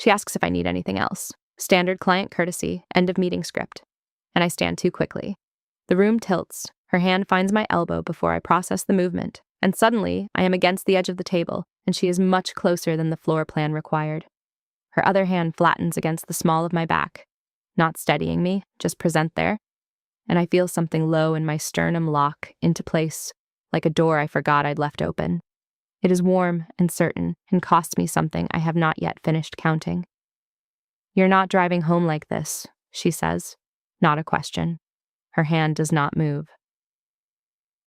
She asks if I need anything else. Standard client courtesy, end of meeting script. And I stand too quickly. The room tilts. Her hand finds my elbow before I process the movement, and suddenly I am against the edge of the table, and she is much closer than the floor plan required. Her other hand flattens against the small of my back, not steadying me, just present there, and I feel something low in my sternum lock into place, like a door I forgot I'd left open. It is warm and certain, and costs me something I have not yet finished counting. "You're not driving home like this," she says. Not a question. Her hand does not move.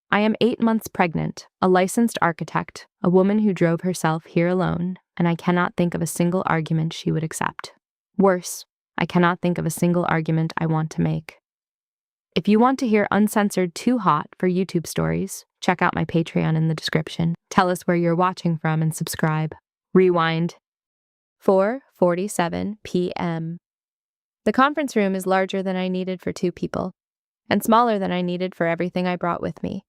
I am 8 months pregnant, a licensed architect, a woman who drove herself here alone, and I cannot think of a single argument she would accept. Worse, I cannot think of a single argument I want to make. If you want to hear uncensored too hot for YouTube stories, check out my Patreon in the description. Tell us where you're watching from and subscribe. Rewind. 4:47 p.m. The conference room is larger than I needed for 2 people, and smaller than I needed for everything I brought with me.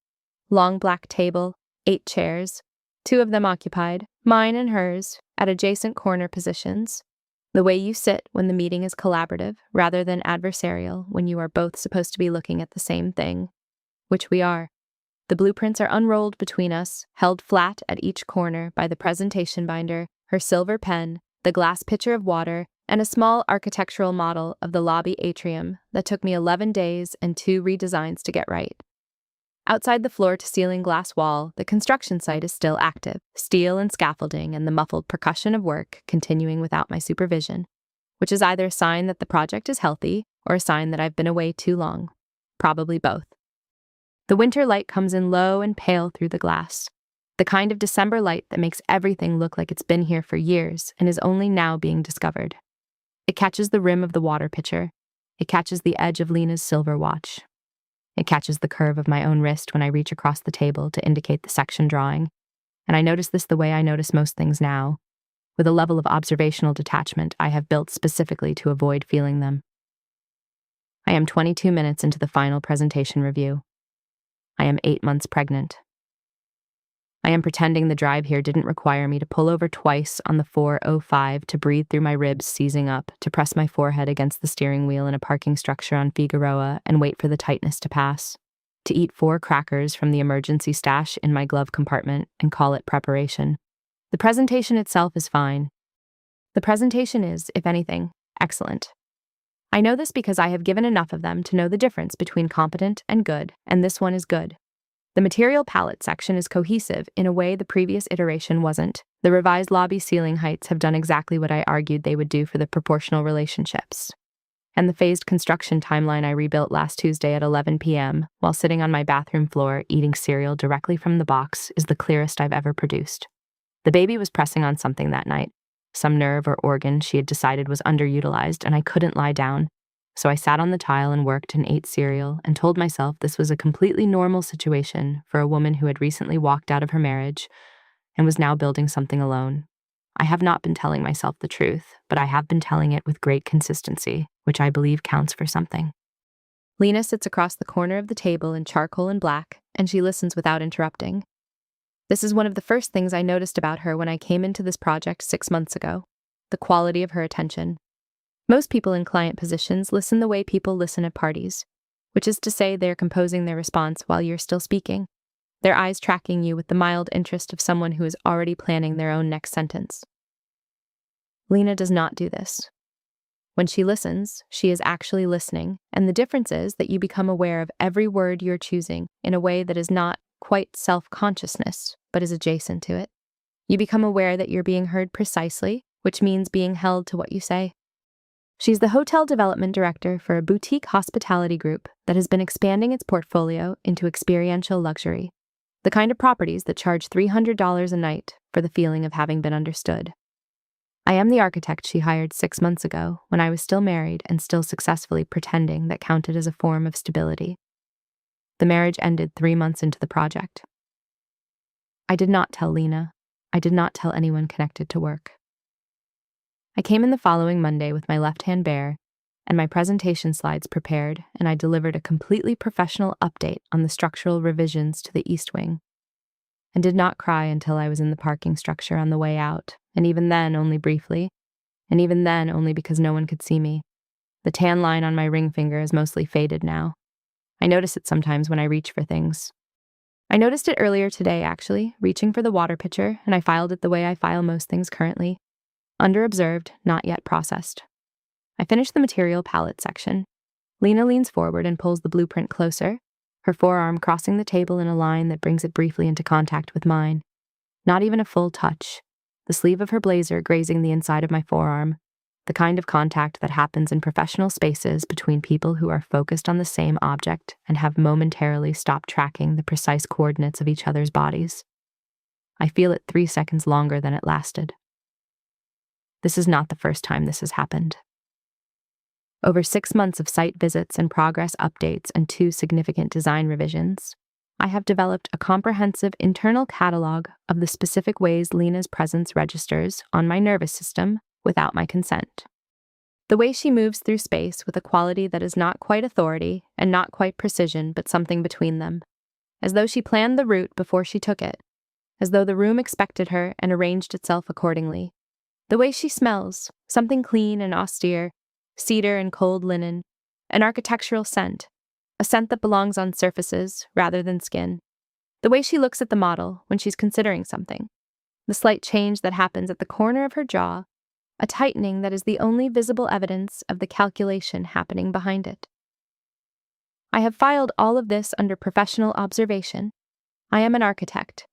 Long black table, 8 chairs, 2 of them occupied, mine and hers, at adjacent corner positions. The way you sit when the meeting is collaborative rather than adversarial when you are both supposed to be looking at the same thing, which we are. The blueprints are unrolled between us, held flat at each corner by the presentation binder, her silver pen, the glass pitcher of water, and a small architectural model of the lobby atrium that took me 11 days and 2 redesigns to get right. Outside the floor-to-ceiling glass wall, the construction site is still active, steel and scaffolding and the muffled percussion of work continuing without my supervision, which is either a sign that the project is healthy or a sign that I've been away too long. Probably both. The winter light comes in low and pale through the glass, the kind of December light that makes everything look like it's been here for years and is only now being discovered. It catches the rim of the water pitcher. It catches the edge of Lena's silver watch. It catches the curve of my own wrist when I reach across the table to indicate the section drawing, and I notice this the way I notice most things now, with a level of observational detachment I have built specifically to avoid feeling them. I am 22 minutes into the final presentation review. I am 8 months pregnant. I am pretending the drive here didn't require me to pull over twice on the 405 to breathe through my ribs seizing up, to press my forehead against the steering wheel in a parking structure on Figueroa and wait for the tightness to pass, to eat 4 crackers from the emergency stash in my glove compartment and call it preparation. The presentation itself is fine. The presentation is, if anything, excellent. I know this because I have given enough of them to know the difference between competent and good, and this one is good. The material palette section is cohesive in a way the previous iteration wasn't. The revised lobby ceiling heights have done exactly what I argued they would do for the proportional relationships. And the phased construction timeline I rebuilt last Tuesday at 11 p.m. while sitting on my bathroom floor eating cereal directly from the box is the clearest I've ever produced. The baby was pressing on something that night, some nerve or organ she had decided was underutilized, and I couldn't lie down. So I sat on the tile and worked and ate cereal and told myself this was a completely normal situation for a woman who had recently walked out of her marriage and was now building something alone. I have not been telling myself the truth, but I have been telling it with great consistency, which I believe counts for something. Lena sits across the corner of the table in charcoal and black, and she listens without interrupting. This is one of the first things I noticed about her when I came into this project 6 months ago, the quality of her attention. Most people in client positions listen the way people listen at parties, which is to say they're composing their response while you're still speaking, their eyes tracking you with the mild interest of someone who is already planning their own next sentence. Lena does not do this. When she listens, she is actually listening, and the difference is that you become aware of every word you're choosing in a way that is not quite self-consciousness, but is adjacent to it. You become aware that you're being heard precisely, which means being held to what you say. She's the hotel development director for a boutique hospitality group that has been expanding its portfolio into experiential luxury, the kind of properties that charge $300 a night for the feeling of having been understood. I am the architect she hired 6 months ago when I was still married and still successfully pretending that counted as a form of stability. The marriage ended 3 months into the project. I did not tell Lena. I did not tell anyone connected to work. I came in the following Monday with my left hand bare and my presentation slides prepared, and I delivered a completely professional update on the structural revisions to the East Wing, and did not cry until I was in the parking structure on the way out, and even then only briefly, and even then only because no one could see me. The tan line on my ring finger is mostly faded now. I notice it sometimes when I reach for things. I noticed it earlier today, actually, reaching for the water pitcher, and I filed it the way I file most things currently. Under-observed, not yet processed. I finish the material palette section. Lena leans forward and pulls the blueprint closer, her forearm crossing the table in a line that brings it briefly into contact with mine. Not even a full touch. The sleeve of her blazer grazing the inside of my forearm, the kind of contact that happens in professional spaces between people who are focused on the same object and have momentarily stopped tracking the precise coordinates of each other's bodies. I feel it 3 seconds longer than it lasted. This is not the first time this has happened. Over 6 months of site visits and progress updates and 2 significant design revisions, I have developed a comprehensive internal catalog of the specific ways Lena's presence registers on my nervous system without my consent. The way she moves through space with a quality that is not quite authority and not quite precision, but something between them. As though she planned the route before she took it. As though the room expected her and arranged itself accordingly. The way she smells, something clean and austere, cedar and cold linen, an architectural scent, a scent that belongs on surfaces rather than skin. The way she looks at the model when she's considering something. The slight change that happens at the corner of her jaw, a tightening that is the only visible evidence of the calculation happening behind it. I have filed all of this under professional observation. I am an architect.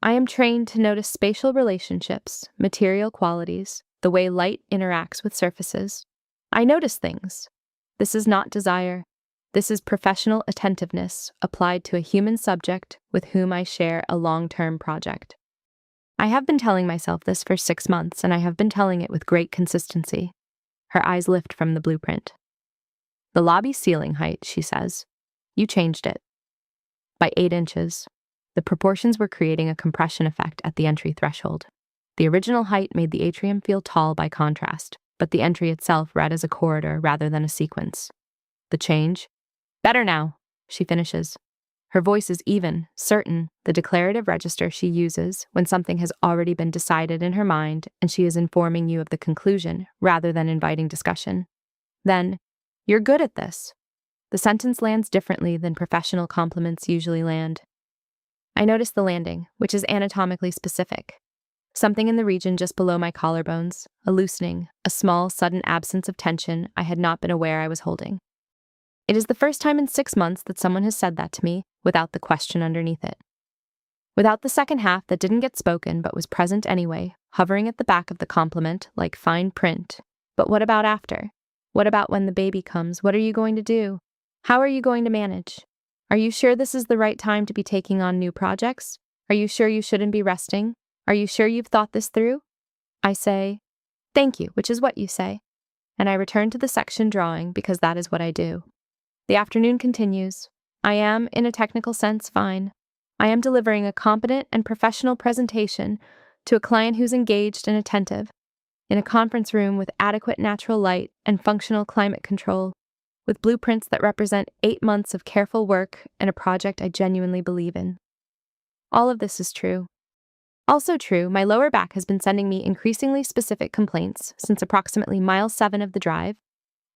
I am trained to notice spatial relationships, material qualities, the way light interacts with surfaces. I notice things. This is not desire. This is professional attentiveness applied to a human subject with whom I share a long-term project. I have been telling myself this for 6 months, and I have been telling it with great consistency. Her eyes lift from the blueprint. The lobby ceiling height, she says. You changed it. By 8 inches. The proportions were creating a compression effect at the entry threshold. The original height made the atrium feel tall by contrast, but the entry itself read as a corridor rather than a sequence. The change? Better now, she finishes. Her voice is even, certain, the declarative register she uses when something has already been decided in her mind and she is informing you of the conclusion rather than inviting discussion. Then, you're good at this. The sentence lands differently than professional compliments usually land. I notice the landing, which is anatomically specific. Something in the region just below my collarbones, a loosening, a small, sudden absence of tension I had not been aware I was holding. It is the first time in 6 months that someone has said that to me without the question underneath it. Without the second half that didn't get spoken but was present anyway, hovering at the back of the compliment like fine print. But what about after? What about when the baby comes? What are you going to do? How are you going to manage? Are you sure this is the right time to be taking on new projects? Are you sure you shouldn't be resting? Are you sure you've thought this through? I say, thank you, which is what you say. And I return to the section drawing because that is what I do. The afternoon continues. I am, in a technical sense, fine. I am delivering a competent and professional presentation to a client who's engaged and attentive, in a conference room with adequate natural light and functional climate control, with blueprints that represent 8 months of careful work and a project I genuinely believe in. All of this is true. Also true, my lower back has been sending me increasingly specific complaints since approximately mile 7 of the drive,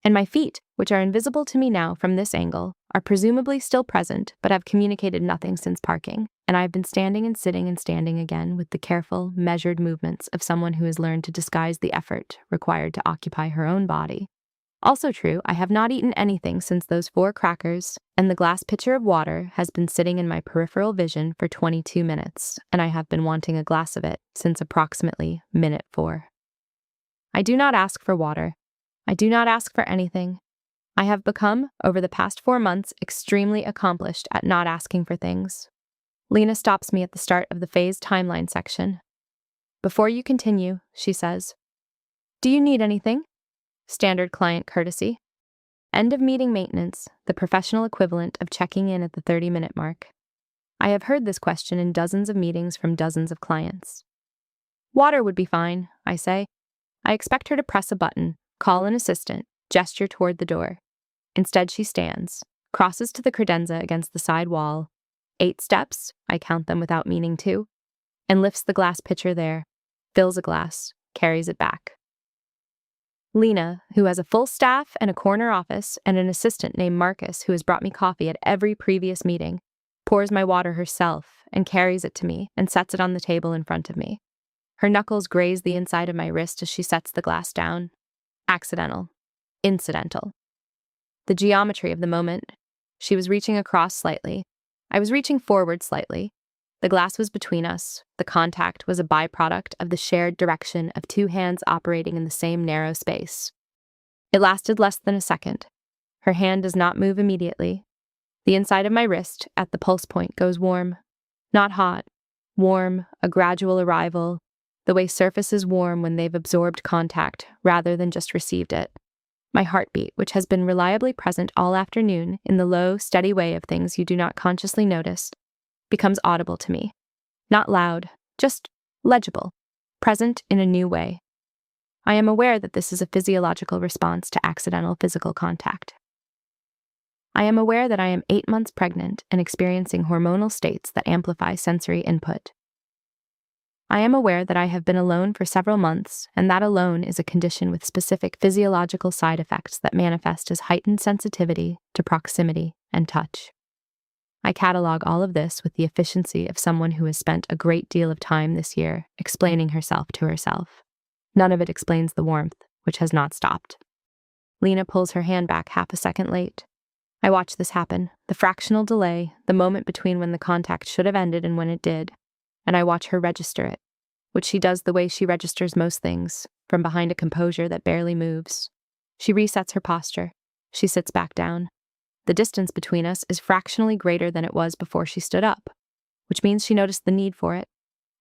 and my feet, which are invisible to me now from this angle, are presumably still present but have communicated nothing since parking, and I have been standing and sitting and standing again with the careful, measured movements of someone who has learned to disguise the effort required to occupy her own body. Also true, I have not eaten anything since those 4 crackers, and the glass pitcher of water has been sitting in my peripheral vision for 22 minutes, and I have been wanting a glass of it since approximately minute 4. I do not ask for water. I do not ask for anything. I have become, over the past 4 months, extremely accomplished at not asking for things. Lena stops me at the start of the phase timeline section. Before you continue, she says, do you need anything? Standard client courtesy. End of meeting maintenance, the professional equivalent of checking in at the 30-minute mark. I have heard this question in dozens of meetings from dozens of clients. Water would be fine, I say. I expect her to press a button, call an assistant, gesture toward the door. Instead, she stands, crosses to the credenza against the side wall, 8 steps, I count them without meaning to, and lifts the glass pitcher there, fills a glass, carries it back. Lena, who has a full staff and a corner office, and an assistant named Marcus who has brought me coffee at every previous meeting, pours my water herself and carries it to me and sets it on the table in front of me. Her knuckles graze the inside of my wrist as she sets the glass down. Accidental. Incidental. The geometry of the moment. She was reaching across slightly. I was reaching forward slightly. The glass was between us. The contact was a byproduct of the shared direction of two hands operating in the same narrow space. It lasted less than a second. Her hand does not move immediately. The inside of my wrist, at the pulse point, goes warm. Not hot. Warm, a gradual arrival, the way surfaces warm when they've absorbed contact rather than just received it. My heartbeat, which has been reliably present all afternoon in the low, steady way of things you do not consciously notice, becomes audible to me. Not loud, just legible, present in a new way. I am aware that this is a physiological response to accidental physical contact. I am aware that I am 8 months pregnant and experiencing hormonal states that amplify sensory input. I am aware that I have been alone for several months, and that alone is a condition with specific physiological side effects that manifest as heightened sensitivity to proximity and touch. I catalog all of this with the efficiency of someone who has spent a great deal of time this year explaining herself to herself. None of it explains the warmth, which has not stopped. Lena pulls her hand back half a second late. I watch this happen, the fractional delay, the moment between when the contact should have ended and when it did, and I watch her register it, which she does the way she registers most things, from behind a composure that barely moves. She resets her posture. She sits back down. The distance between us is fractionally greater than it was before she stood up, which means she noticed the need for it.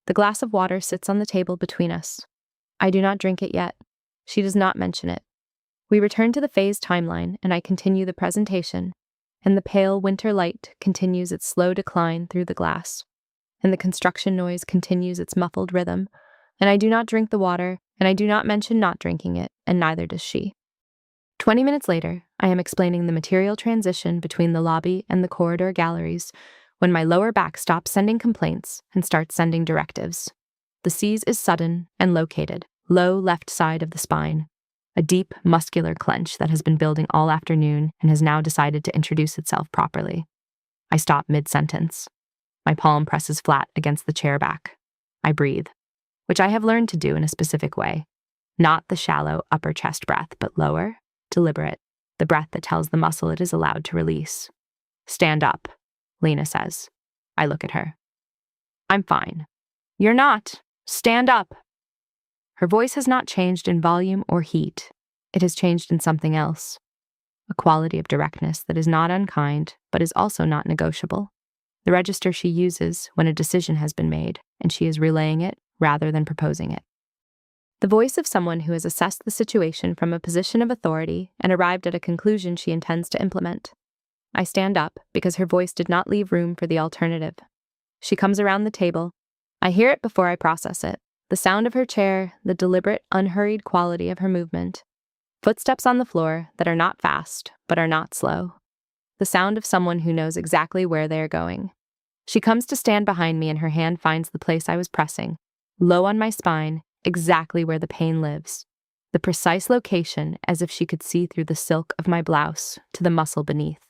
The glass of water sits on the table between us. I do not drink it yet. She does not mention it. We return to the phase timeline, and I continue the presentation, and the pale winter light continues its slow decline through the glass, and the construction noise continues its muffled rhythm, and I do not drink the water, and I do not mention not drinking it, and neither does she. 20 minutes later, I am explaining the material transition between the lobby and the corridor galleries when my lower back stops sending complaints and starts sending directives. The seize is sudden and located, low left side of the spine, a deep, muscular clench that has been building all afternoon and has now decided to introduce itself properly. I stop mid-sentence. My palm presses flat against the chair back. I breathe, which I have learned to do in a specific way. Not the shallow upper chest breath, but lower, deliberate, the breath that tells the muscle it is allowed to release. Stand up, Lena says. I look at her. I'm fine. You're not. Stand up. Her voice has not changed in volume or heat. It has changed in something else. A quality of directness that is not unkind, but is also not negotiable. The register she uses when a decision has been made, and she is relaying it rather than proposing it. The voice of someone who has assessed the situation from a position of authority and arrived at a conclusion she intends to implement. I stand up because her voice did not leave room for the alternative. She comes around the table. I hear it before I process it. The sound of her chair, the deliberate, unhurried quality of her movement. Footsteps on the floor that are not fast, but are not slow. The sound of someone who knows exactly where they are going. She comes to stand behind me and her hand finds the place I was pressing, low on my spine, exactly where the pain lives. The precise location as if she could see through the silk of my blouse to the muscle beneath.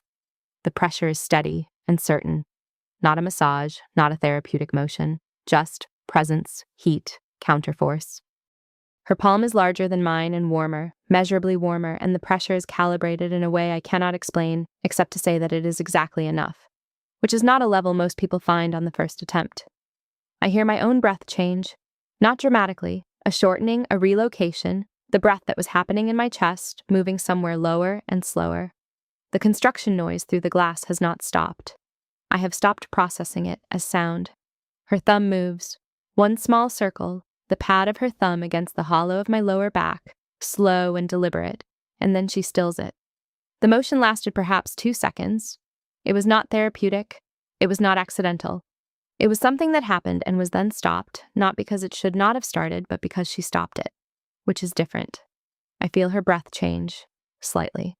The pressure is steady and certain. Not a massage, not a therapeutic motion, just presence, heat, counterforce. Her palm is larger than mine and warmer, measurably warmer, and the pressure is calibrated in a way I cannot explain, except to say that it is exactly enough, which is not a level most people find on the first attempt. I hear my own breath change, not dramatically, a shortening, a relocation, the breath that was happening in my chest, moving somewhere lower and slower. The construction noise through the glass has not stopped. I have stopped processing it as sound. Her thumb moves. One small circle, the pad of her thumb against the hollow of my lower back, slow and deliberate, and then she stills it. The motion lasted perhaps 2 seconds. It was not therapeutic. It was not accidental. It was something that happened and was then stopped, not because it should not have started, but because she stopped it, which is different. I feel her breath change, slightly.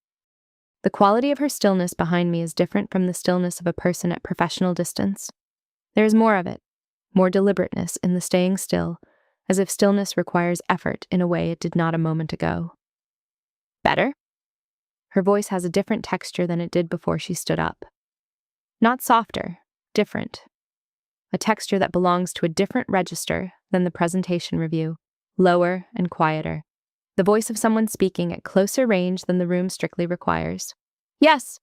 The quality of her stillness behind me is different from the stillness of a person at professional distance. There is more of it, more deliberateness in the staying still, as if stillness requires effort in a way it did not a moment ago. Better? Her voice has a different texture than it did before she stood up. Not softer, different. A texture that belongs to a different register than the presentation review, lower and quieter. The voice of someone speaking at closer range than the room strictly requires. Yes,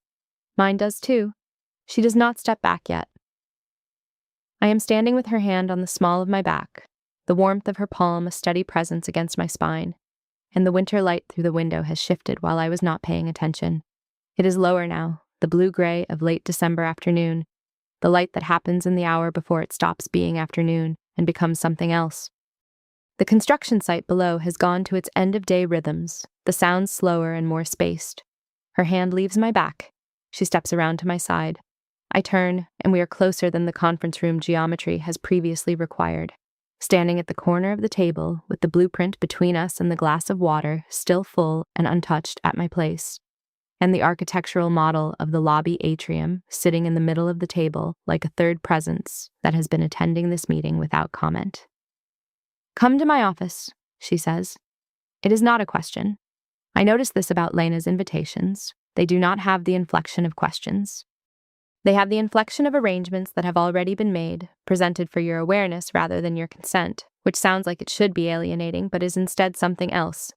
mine does too. She does not step back yet. I am standing with her hand on the small of my back, the warmth of her palm a steady presence against my spine, and the winter light through the window has shifted while I was not paying attention. It is lower now, the blue-gray of late December afternoon, the light that happens in the hour before it stops being afternoon and becomes something else. The construction site below has gone to its end-of-day rhythms, the sounds slower and more spaced. Her hand leaves my back. She steps around to my side. I turn, and we are closer than the conference room geometry has previously required. Standing at the corner of the table, with the blueprint between us and the glass of water still full and untouched at my place, and the architectural model of the lobby atrium sitting in the middle of the table like a third presence that has been attending this meeting without comment. Come to my office, she says. It is not a question. I noticed this about Lena's invitations. They do not have the inflection of questions. They have the inflection of arrangements that have already been made, presented for your awareness rather than your consent, which sounds like it should be alienating but is instead something else,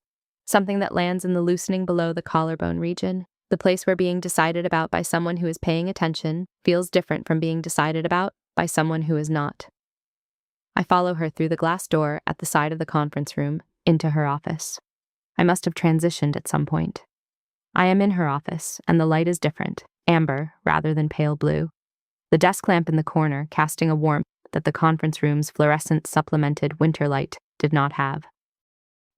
something that lands in the loosening below the collarbone region, the place where being decided about by someone who is paying attention feels different from being decided about by someone who is not. I follow her through the glass door at the side of the conference room, into her office. I must have transitioned at some point. I am in her office, and the light is different, amber rather than pale blue. The desk lamp in the corner casting a warmth that the conference room's fluorescent supplemented winter light did not have.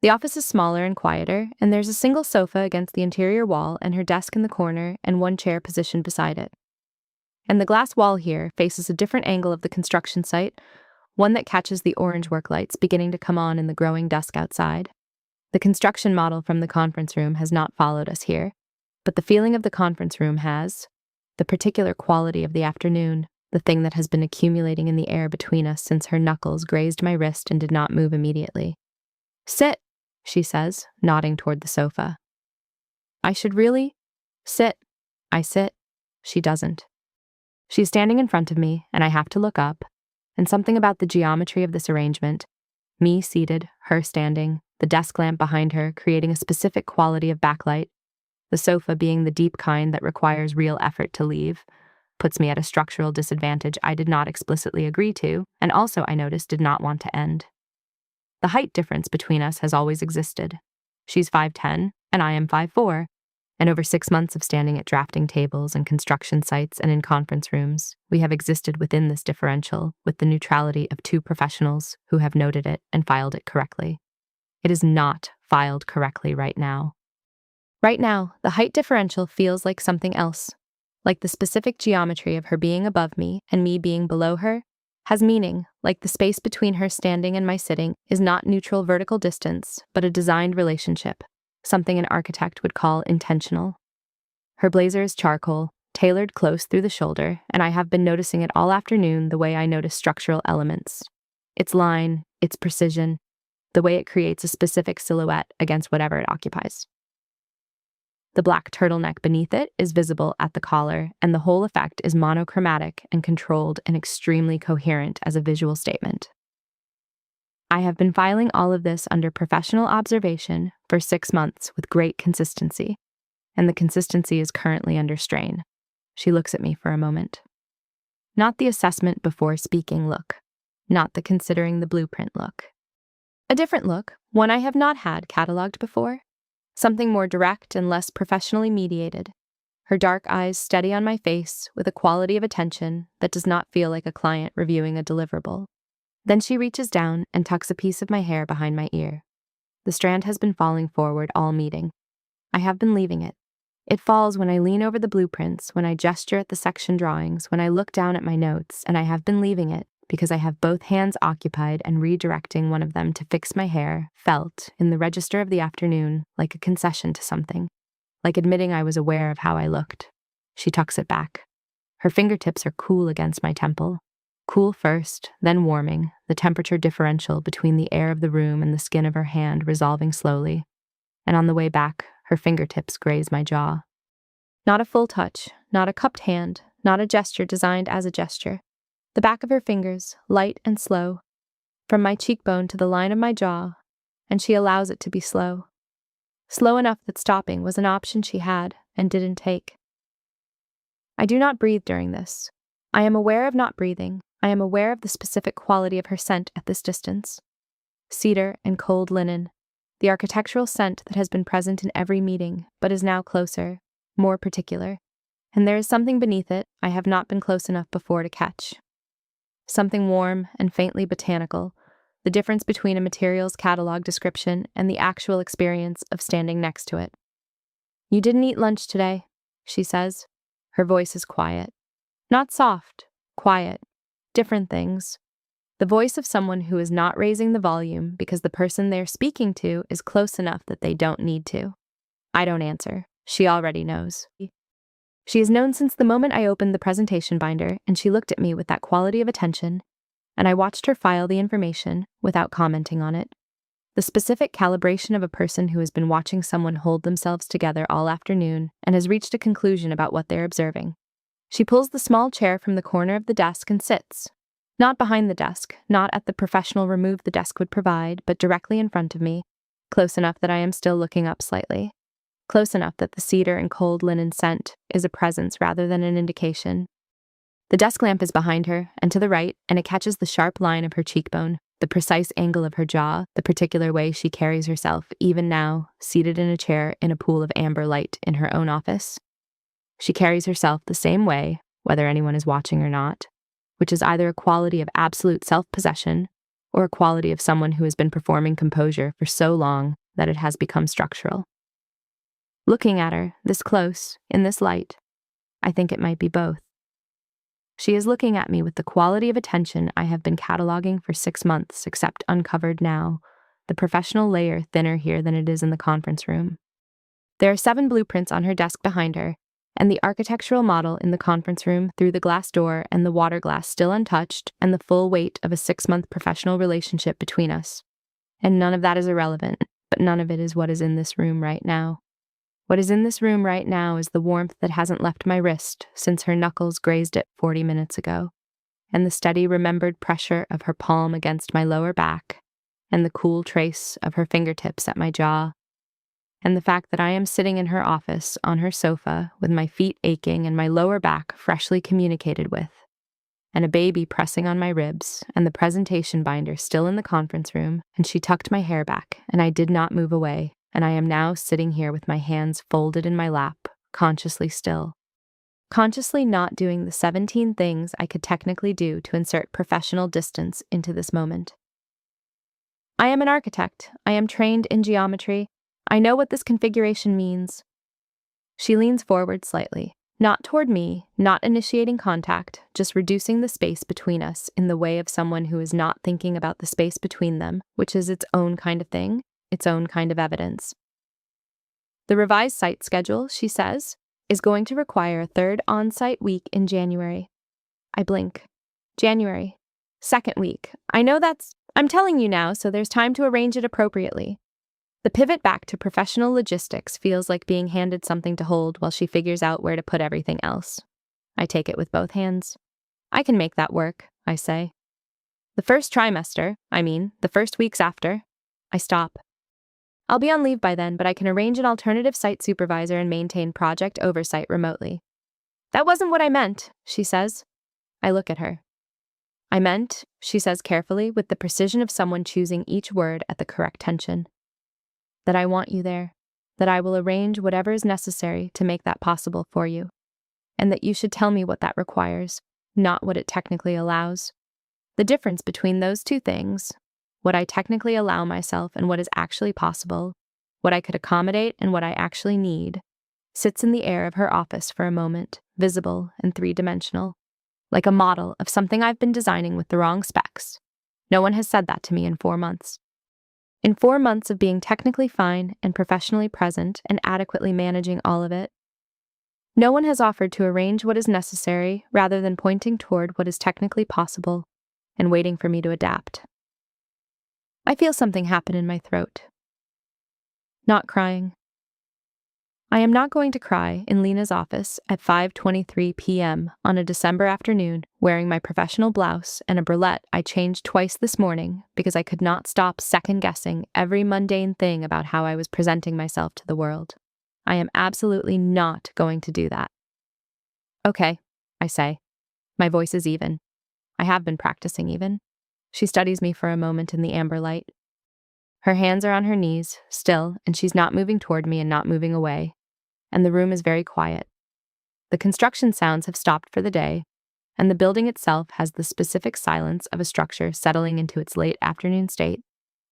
The office is smaller and quieter, and there's a single sofa against the interior wall and her desk in the corner and one chair positioned beside it. And the glass wall here faces a different angle of the construction site, one that catches the orange work lights beginning to come on in the growing dusk outside. The construction model from the conference room has not followed us here, but the feeling of the conference room has, the particular quality of the afternoon, the thing that has been accumulating in the air between us since her knuckles grazed my wrist and did not move immediately. Sit, she says, nodding toward the sofa. I should really? Sit. I sit. She doesn't. She's standing in front of me, and I have to look up, and something about the geometry of this arrangement, me seated, her standing, the desk lamp behind her creating a specific quality of backlight, the sofa being the deep kind that requires real effort to leave, puts me at a structural disadvantage I did not explicitly agree to, and also I noticed did not want to end. The height difference between us has always existed. She's 5'10", and I am 5'4", and over 6 months of standing at drafting tables and construction sites and in conference rooms, we have existed within this differential with the neutrality of two professionals who have noted it and filed it correctly. It is not filed correctly right now. Right now, the height differential feels like something else, like the specific geometry of her being above me and me being below her has meaning, like the space between her standing and my sitting is not neutral vertical distance, but a designed relationship, something an architect would call intentional. Her blazer is charcoal, tailored close through the shoulder, and I have been noticing it all afternoon the way I notice structural elements. Its line, its precision, the way it creates a specific silhouette against whatever it occupies. The black turtleneck beneath it is visible at the collar, and the whole effect is monochromatic and controlled and extremely coherent as a visual statement. I have been filing all of this under professional observation for 6 months with great consistency, and the consistency is currently under strain. She looks at me for a moment. Not the assessment before speaking look, not the considering the blueprint look. A different look, one I have not had cataloged before, something more direct and less professionally mediated, her dark eyes steady on my face with a quality of attention that does not feel like a client reviewing a deliverable. Then she reaches down and tucks a piece of my hair behind my ear. The strand has been falling forward all meeting. I have been leaving it. It falls when I lean over the blueprints, when I gesture at the section drawings, when I look down at my notes, and I have been leaving it because I have both hands occupied and redirecting one of them to fix my hair, felt, in the register of the afternoon, like a concession to something, like admitting I was aware of how I looked. She tucks it back. Her fingertips are cool against my temple. Cool first, then warming, the temperature differential between the air of the room and the skin of her hand resolving slowly. And on the way back, her fingertips graze my jaw. Not a full touch, not a cupped hand, not a gesture designed as a gesture. The back of her fingers, light and slow, from my cheekbone to the line of my jaw, and she allows it to be slow. Slow enough that stopping was an option she had and didn't take. I do not breathe during this. I am aware of not breathing. I am aware of the specific quality of her scent at this distance. Cedar and cold linen, the architectural scent that has been present in every meeting, but is now closer, more particular. And there is something beneath it I have not been close enough before to catch. Something warm and faintly botanical, the difference between a material's catalog description and the actual experience of standing next to it. "You didn't eat lunch today," she says. Her voice is quiet. Not soft, quiet. Different things. The voice of someone who is not raising the volume because the person they're speaking to is close enough that they don't need to. I don't answer. She already knows. She has known since the moment I opened the presentation binder, and she looked at me with that quality of attention, and I watched her file the information without commenting on it. The specific calibration of a person who has been watching someone hold themselves together all afternoon and has reached a conclusion about what they're observing. She pulls the small chair from the corner of the desk and sits. Not behind the desk, not at the professional remove the desk would provide, but directly in front of me, close enough that I am still looking up slightly. Close enough that the cedar and cold linen scent is a presence rather than an indication. The desk lamp is behind her and to the right, and it catches the sharp line of her cheekbone, the precise angle of her jaw, the particular way she carries herself, even now, seated in a chair in a pool of amber light in her own office. She carries herself the same way, whether anyone is watching or not, which is either a quality of absolute self-possession or a quality of someone who has been performing composure for so long that it has become structural. Looking at her, this close, in this light, I think it might be both. She is looking at me with the quality of attention I have been cataloging for 6 months, except uncovered now, the professional layer thinner here than it is in the conference room. There are 7 blueprints on her desk behind her, and the architectural model in the conference room through the glass door and the water glass still untouched, and the full weight of a 6-month professional relationship between us. And none of that is irrelevant, but none of it is what is in this room right now. What is in this room right now is the warmth that hasn't left my wrist since her knuckles grazed it 40 minutes ago, and the steady remembered pressure of her palm against my lower back, and the cool trace of her fingertips at my jaw, and the fact that I am sitting in her office on her sofa with my feet aching and my lower back freshly communicated with, and a baby pressing on my ribs, and the presentation binder still in the conference room, and she tucked my hair back, and I did not move away. And I am now sitting here with my hands folded in my lap, consciously still. Consciously not doing the 17 things I could technically do to insert professional distance into this moment. I am an architect. I am trained in geometry. I know what this configuration means. She leans forward slightly, not toward me, not initiating contact, just reducing the space between us in the way of someone who is not thinking about the space between them, which is its own kind of thing. Its own kind of evidence. The revised site schedule, she says, is going to require a 3rd on-site week in January. I blink. January. 2nd week. I know I'm telling you now, so there's time to arrange it appropriately. The pivot back to professional logistics feels like being handed something to hold while she figures out where to put everything else. I take it with both hands. I can make that work, I say. The first the first weeks after. I stop. I'll be on leave by then, but I can arrange an alternative site supervisor and maintain project oversight remotely. That wasn't what I meant, she says. I look at her. I meant, she says carefully, with the precision of someone choosing each word at the correct tension, that I want you there, that I will arrange whatever is necessary to make that possible for you, and that you should tell me what that requires, not what it technically allows. The difference between those two things, what I technically allow myself and what is actually possible, what I could accommodate and what I actually need, sits in the air of her office for a moment, visible and 3-dimensional, like a model of something I've been designing with the wrong specs. No one has said that to me in 4 months. In 4 months of being technically fine and professionally present and adequately managing all of it, no one has offered to arrange what is necessary rather than pointing toward what is technically possible and waiting for me to adapt. I feel something happen in my throat. Not crying. I am not going to cry in Lena's office at 5:23 p.m. on a December afternoon wearing my professional blouse and a bralette I changed twice this morning because I could not stop second-guessing every mundane thing about how I was presenting myself to the world. I am absolutely not going to do that. Okay, I say. My voice is even. I have been practicing even. She studies me for a moment in the amber light. Her hands are on her knees, still, and she's not moving toward me and not moving away. And the room is very quiet. The construction sounds have stopped for the day, and the building itself has the specific silence of a structure settling into its late afternoon state,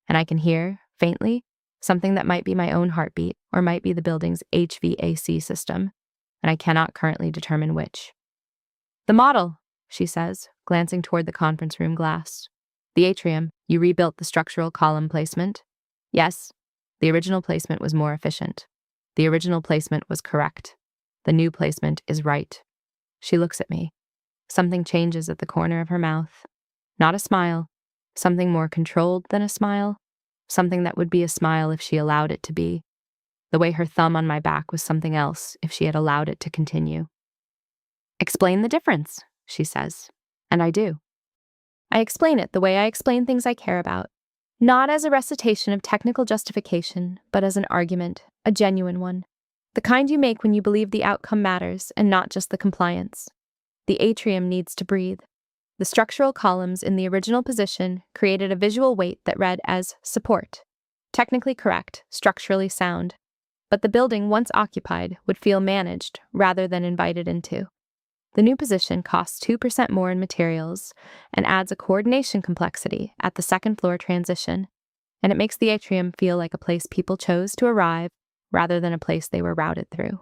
and I can hear, faintly, something that might be my own heartbeat or might be the building's HVAC system, and I cannot currently determine which. The model, she says, glancing toward the conference room glass. The atrium, you rebuilt the structural column placement? Yes, the original placement was more efficient. The original placement was correct. The new placement is right. She looks at me. Something changes at the corner of her mouth. Not a smile. Something more controlled than a smile. Something that would be a smile if she allowed it to be. The way her thumb on my back was something else if she had allowed it to continue. Explain the difference, she says. And I do. I explain it the way I explain things I care about. Not as a recitation of technical justification, but as an argument, a genuine one. The kind you make when you believe the outcome matters and not just the compliance. The atrium needs to breathe. The structural columns in the original position created a visual weight that read as support. Technically correct, structurally sound. But the building once occupied would feel managed rather than invited into. The new position costs 2% more in materials and adds a coordination complexity at the second floor transition, and it makes the atrium feel like a place people chose to arrive rather than a place they were routed through.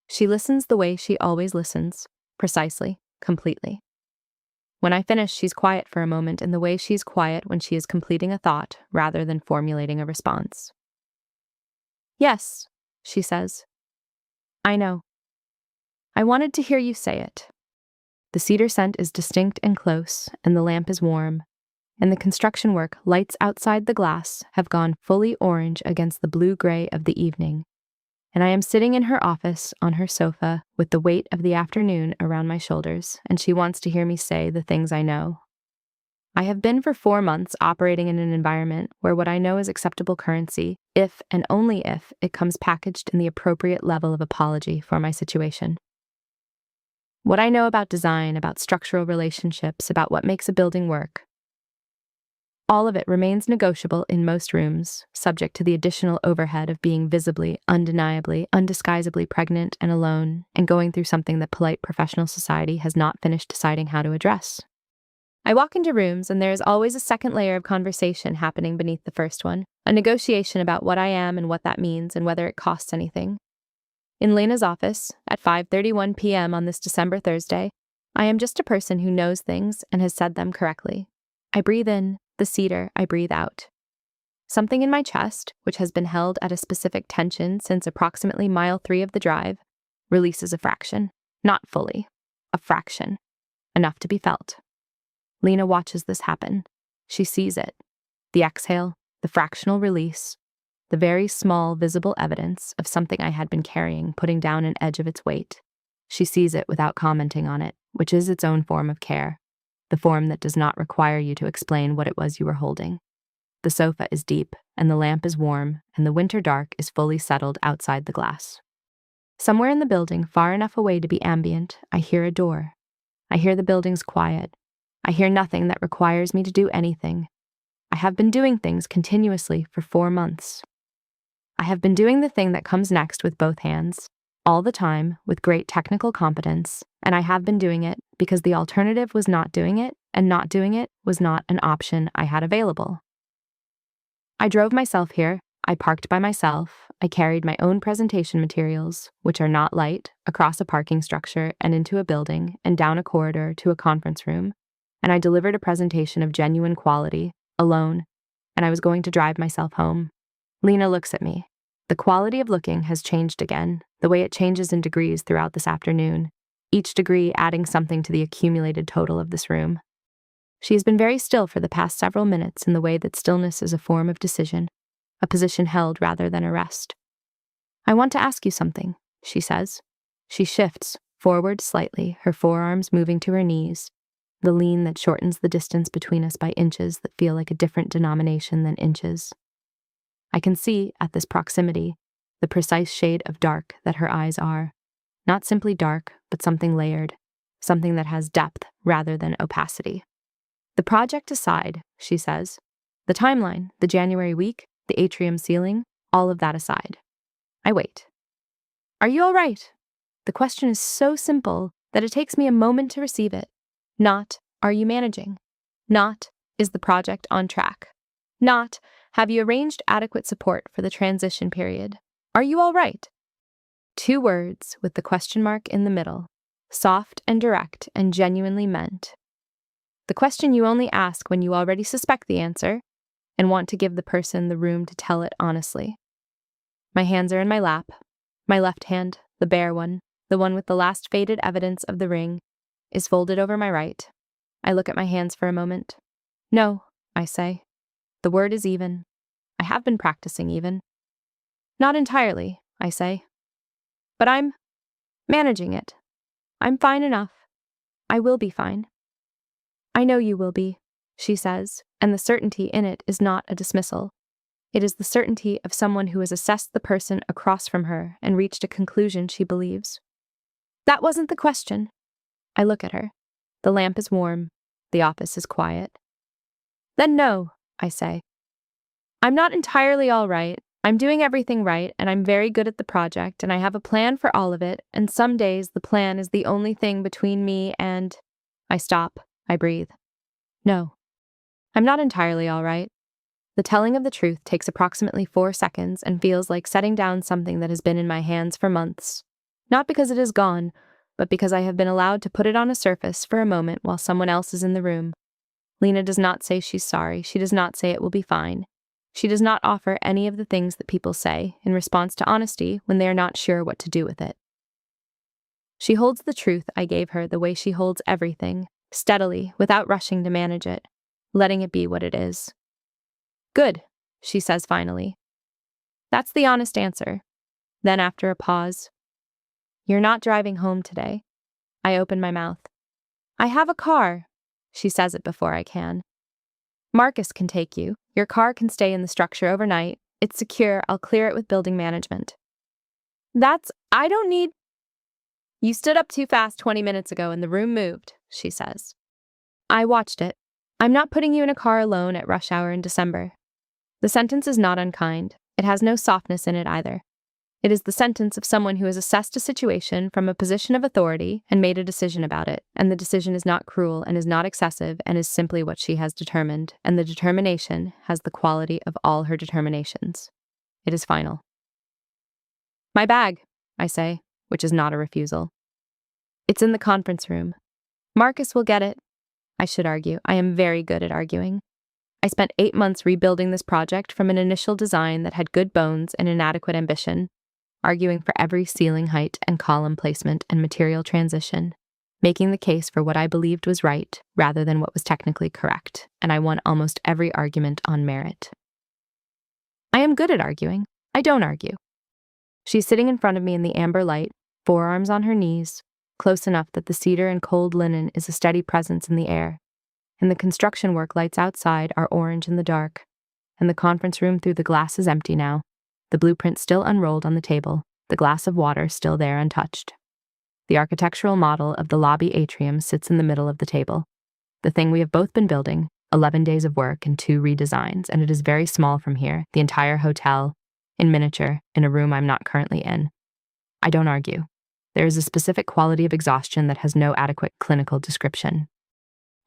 She listens the way she always listens, precisely, completely. When I finish, she's quiet for a moment in the way she's quiet when she is completing a thought rather than formulating a response. Yes, she says. I know. I wanted to hear you say it. The cedar scent is distinct and close, and the lamp is warm, and the construction work lights outside the glass have gone fully orange against the blue-gray of the evening, and I am sitting in her office on her sofa with the weight of the afternoon around my shoulders, and she wants to hear me say the things I know. I have been for 4 months operating in an environment where what I know is acceptable currency, if and only if it comes packaged in the appropriate level of apology for my situation. What I know about design, about structural relationships, about what makes a building work, all of it remains negotiable in most rooms, subject to the additional overhead of being visibly, undeniably, undisguisably pregnant and alone, and going through something that polite professional society has not finished deciding how to address. I walk into rooms and there is always a second layer of conversation happening beneath the first one, a negotiation about what I am and what that means and whether it costs anything. In Lena's office, at 5:31 p.m. on this December Thursday, I am just a person who knows things and has said them correctly. I breathe in the cedar, I breathe out. Something in my chest, which has been held at a specific tension since approximately mile 3 of the drive, releases a fraction. Not fully. A fraction. Enough to be felt. Lena watches this happen. She sees it. The exhale, the fractional release, the very small visible evidence of something I had been carrying putting down an edge of its weight. She sees it without commenting on it, which is its own form of care, the form that does not require you to explain what it was you were holding. The sofa is deep, and the lamp is warm, and the winter dark is fully settled outside the glass. Somewhere in the building, far enough away to be ambient, I hear a door. I hear the building's quiet. I hear nothing that requires me to do anything. I have been doing things continuously for 4 months. I have been doing the thing that comes next with both hands, all the time, with great technical competence, and I have been doing it because the alternative was not doing it, and not doing it was not an option I had available. I drove myself here, I parked by myself, I carried my own presentation materials, which are not light, across a parking structure and into a building and down a corridor to a conference room, and I delivered a presentation of genuine quality, alone, and I was going to drive myself home. Lena looks at me. The quality of looking has changed again, the way it changes in degrees throughout this afternoon, each degree adding something to the accumulated total of this room. She has been very still for the past several minutes in the way that stillness is a form of decision, a position held rather than a rest. I want to ask you something, she says. She shifts forward slightly, her forearms moving to her knees, the lean that shortens the distance between us by inches that feel like a different denomination than inches. I can see, at this proximity, the precise shade of dark that her eyes are. Not simply dark, but something layered, something that has depth rather than opacity. The project aside, she says, the timeline, the January week, the atrium ceiling, all of that aside. I wait. Are you all right? The question is so simple that it takes me a moment to receive it. Not, are you managing? Not, is the project on track? Not, have you arranged adequate support for the transition period? Are you all right? 2 words with the question mark in the middle, soft and direct and genuinely meant. The question you only ask when you already suspect the answer and want to give the person the room to tell it honestly. My hands are in my lap. My left hand, the bare one, the one with the last faded evidence of the ring, is folded over my right. I look at my hands for a moment. No, I say. The word is even. I have been practicing even. Not entirely, I say. But I'm managing it. I'm fine enough. I will be fine. I know you will be, she says, and the certainty in it is not a dismissal. It is the certainty of someone who has assessed the person across from her and reached a conclusion she believes. That wasn't the question. I look at her. The lamp is warm. The office is quiet. Then no, I say. I'm not entirely all right. I'm doing everything right, and I'm very good at the project, and I have a plan for all of it, and some days the plan is the only thing between me and… I stop. I breathe. No. I'm not entirely all right. The telling of the truth takes approximately 4 seconds and feels like setting down something that has been in my hands for months. Not because it is gone, but because I have been allowed to put it on a surface for a moment while someone else is in the room. Lena does not say she's sorry. She does not say it will be fine. She does not offer any of the things that people say in response to honesty when they are not sure what to do with it. She holds the truth I gave her the way she holds everything, steadily, without rushing to manage it, letting it be what it is. Good, she says finally. That's the honest answer. Then after a pause, you're not driving home today. I open my mouth. I have a car. She says it before I can. Marcus can take you. Your car can stay in the structure overnight. It's secure. I'll clear it with building management. I don't need… You stood up too fast 20 minutes ago and the room moved, she says. I watched it. I'm not putting you in a car alone at rush hour in December. The sentence is not unkind. It has no softness in it either. It is the sentence of someone who has assessed a situation from a position of authority and made a decision about it, and the decision is not cruel and is not excessive and is simply what she has determined, and the determination has the quality of all her determinations. It is final. My bag, I say, which is not a refusal. It's in the conference room. Marcus will get it. I should argue. I am very good at arguing. I spent 8 months rebuilding this project from an initial design that had good bones and inadequate ambition, arguing for every ceiling height and column placement and material transition, making the case for what I believed was right rather than what was technically correct, and I won almost every argument on merit. I am good at arguing. I don't argue. She's sitting in front of me in the amber light, forearms on her knees, close enough that the cedar and cold linen is a steady presence in the air, and the construction work lights outside are orange in the dark, and the conference room through the glass is empty now, the blueprint still unrolled on the table, the glass of water still there untouched. The architectural model of the lobby atrium sits in the middle of the table, the thing we have both been building, 11 days of work and 2 redesigns, and it is very small from here, the entire hotel, in miniature, in a room I'm not currently in. I don't argue. There is a specific quality of exhaustion that has no adequate clinical description.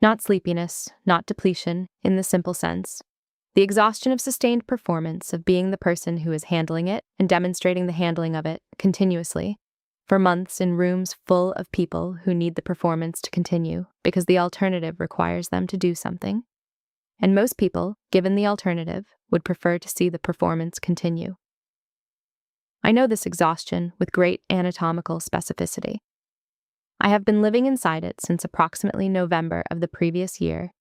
Not sleepiness, not depletion, in the simple sense. The exhaustion of sustained performance, of being the person who is handling it and demonstrating the handling of it continuously, for months in rooms full of people who need the performance to continue because the alternative requires them to do something. And most people, given the alternative, would prefer to see the performance continue. I know this exhaustion with great anatomical specificity. I have been living inside it since approximately November of the previous year.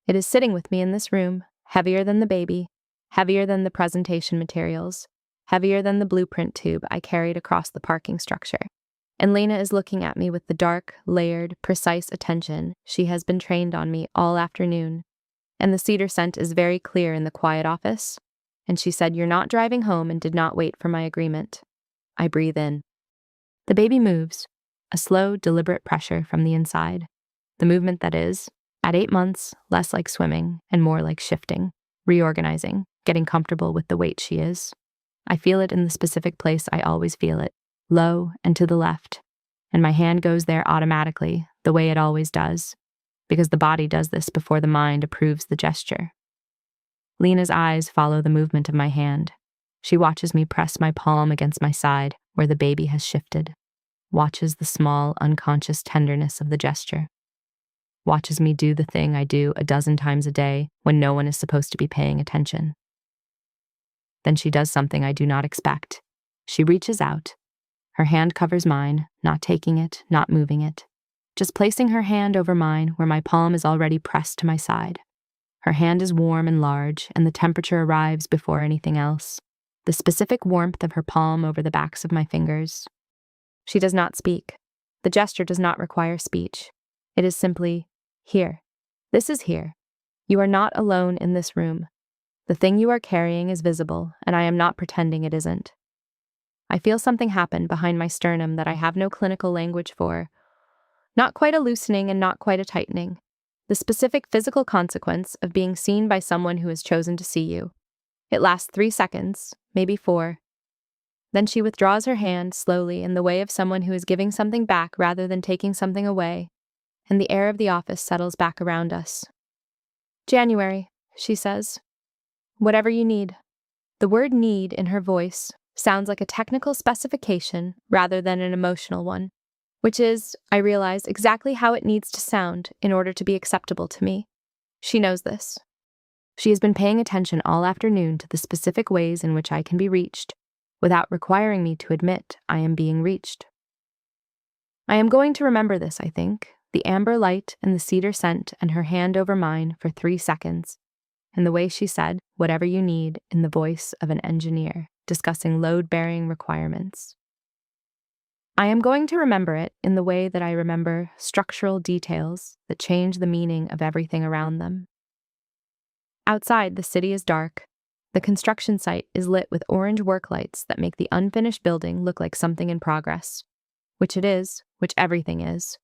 It is sitting with me in this room, heavier than the baby, heavier than the presentation materials, heavier than the blueprint tube I carried across the parking structure. And Lena is looking at me with the dark, layered, precise attention she has been trained on me all afternoon. And the cedar scent is very clear in the quiet office. And she said, "You're not driving home," and did not wait for my agreement. I breathe in. The baby moves, a slow, deliberate pressure from the inside. The movement that is, at 8 months, less like swimming and more like shifting, reorganizing, getting comfortable with the weight she is. I feel it in the specific place I always feel it, low and to the left, and my hand goes there automatically, the way it always does, because the body does this before the mind approves the gesture. Lena's eyes follow the movement of my hand. She watches me press my palm against my side where the baby has shifted, watches the small, unconscious tenderness of the gesture, watches me do the thing I do a dozen times a day when no one is supposed to be paying attention. Then she does something I do not expect. She reaches out. Her hand covers mine, not taking it, not moving it, just placing her hand over mine where my palm is already pressed to my side. Her hand is warm and large, and the temperature arrives before anything else, the specific warmth of her palm over the backs of my fingers. She does not speak. The gesture does not require speech. It is simply, here. This is here. You are not alone in this room. The thing you are carrying is visible, and I am not pretending it isn't. I feel something happen behind my sternum that I have no clinical language for. Not quite a loosening and not quite a tightening. The specific physical consequence of being seen by someone who has chosen to see you. It lasts 3 seconds, maybe 4. Then she withdraws her hand slowly in the way of someone who is giving something back rather than taking something away, and the air of the office settles back around us. "January," she says. "Whatever you need." The word need in her voice sounds like a technical specification rather than an emotional one, which is, I realize, exactly how it needs to sound in order to be acceptable to me. She knows this. She has been paying attention all afternoon to the specific ways in which I can be reached, without requiring me to admit I am being reached. I am going to remember this, I think, the amber light and the cedar scent and her hand over mine for 3 seconds, and the way she said, "Whatever you need," in the voice of an engineer discussing load-bearing requirements. I am going to remember it in the way that I remember structural details that change the meaning of everything around them. Outside, the city is dark. The construction site is lit with orange work lights that make the unfinished building look like something in progress, which it is, which everything is,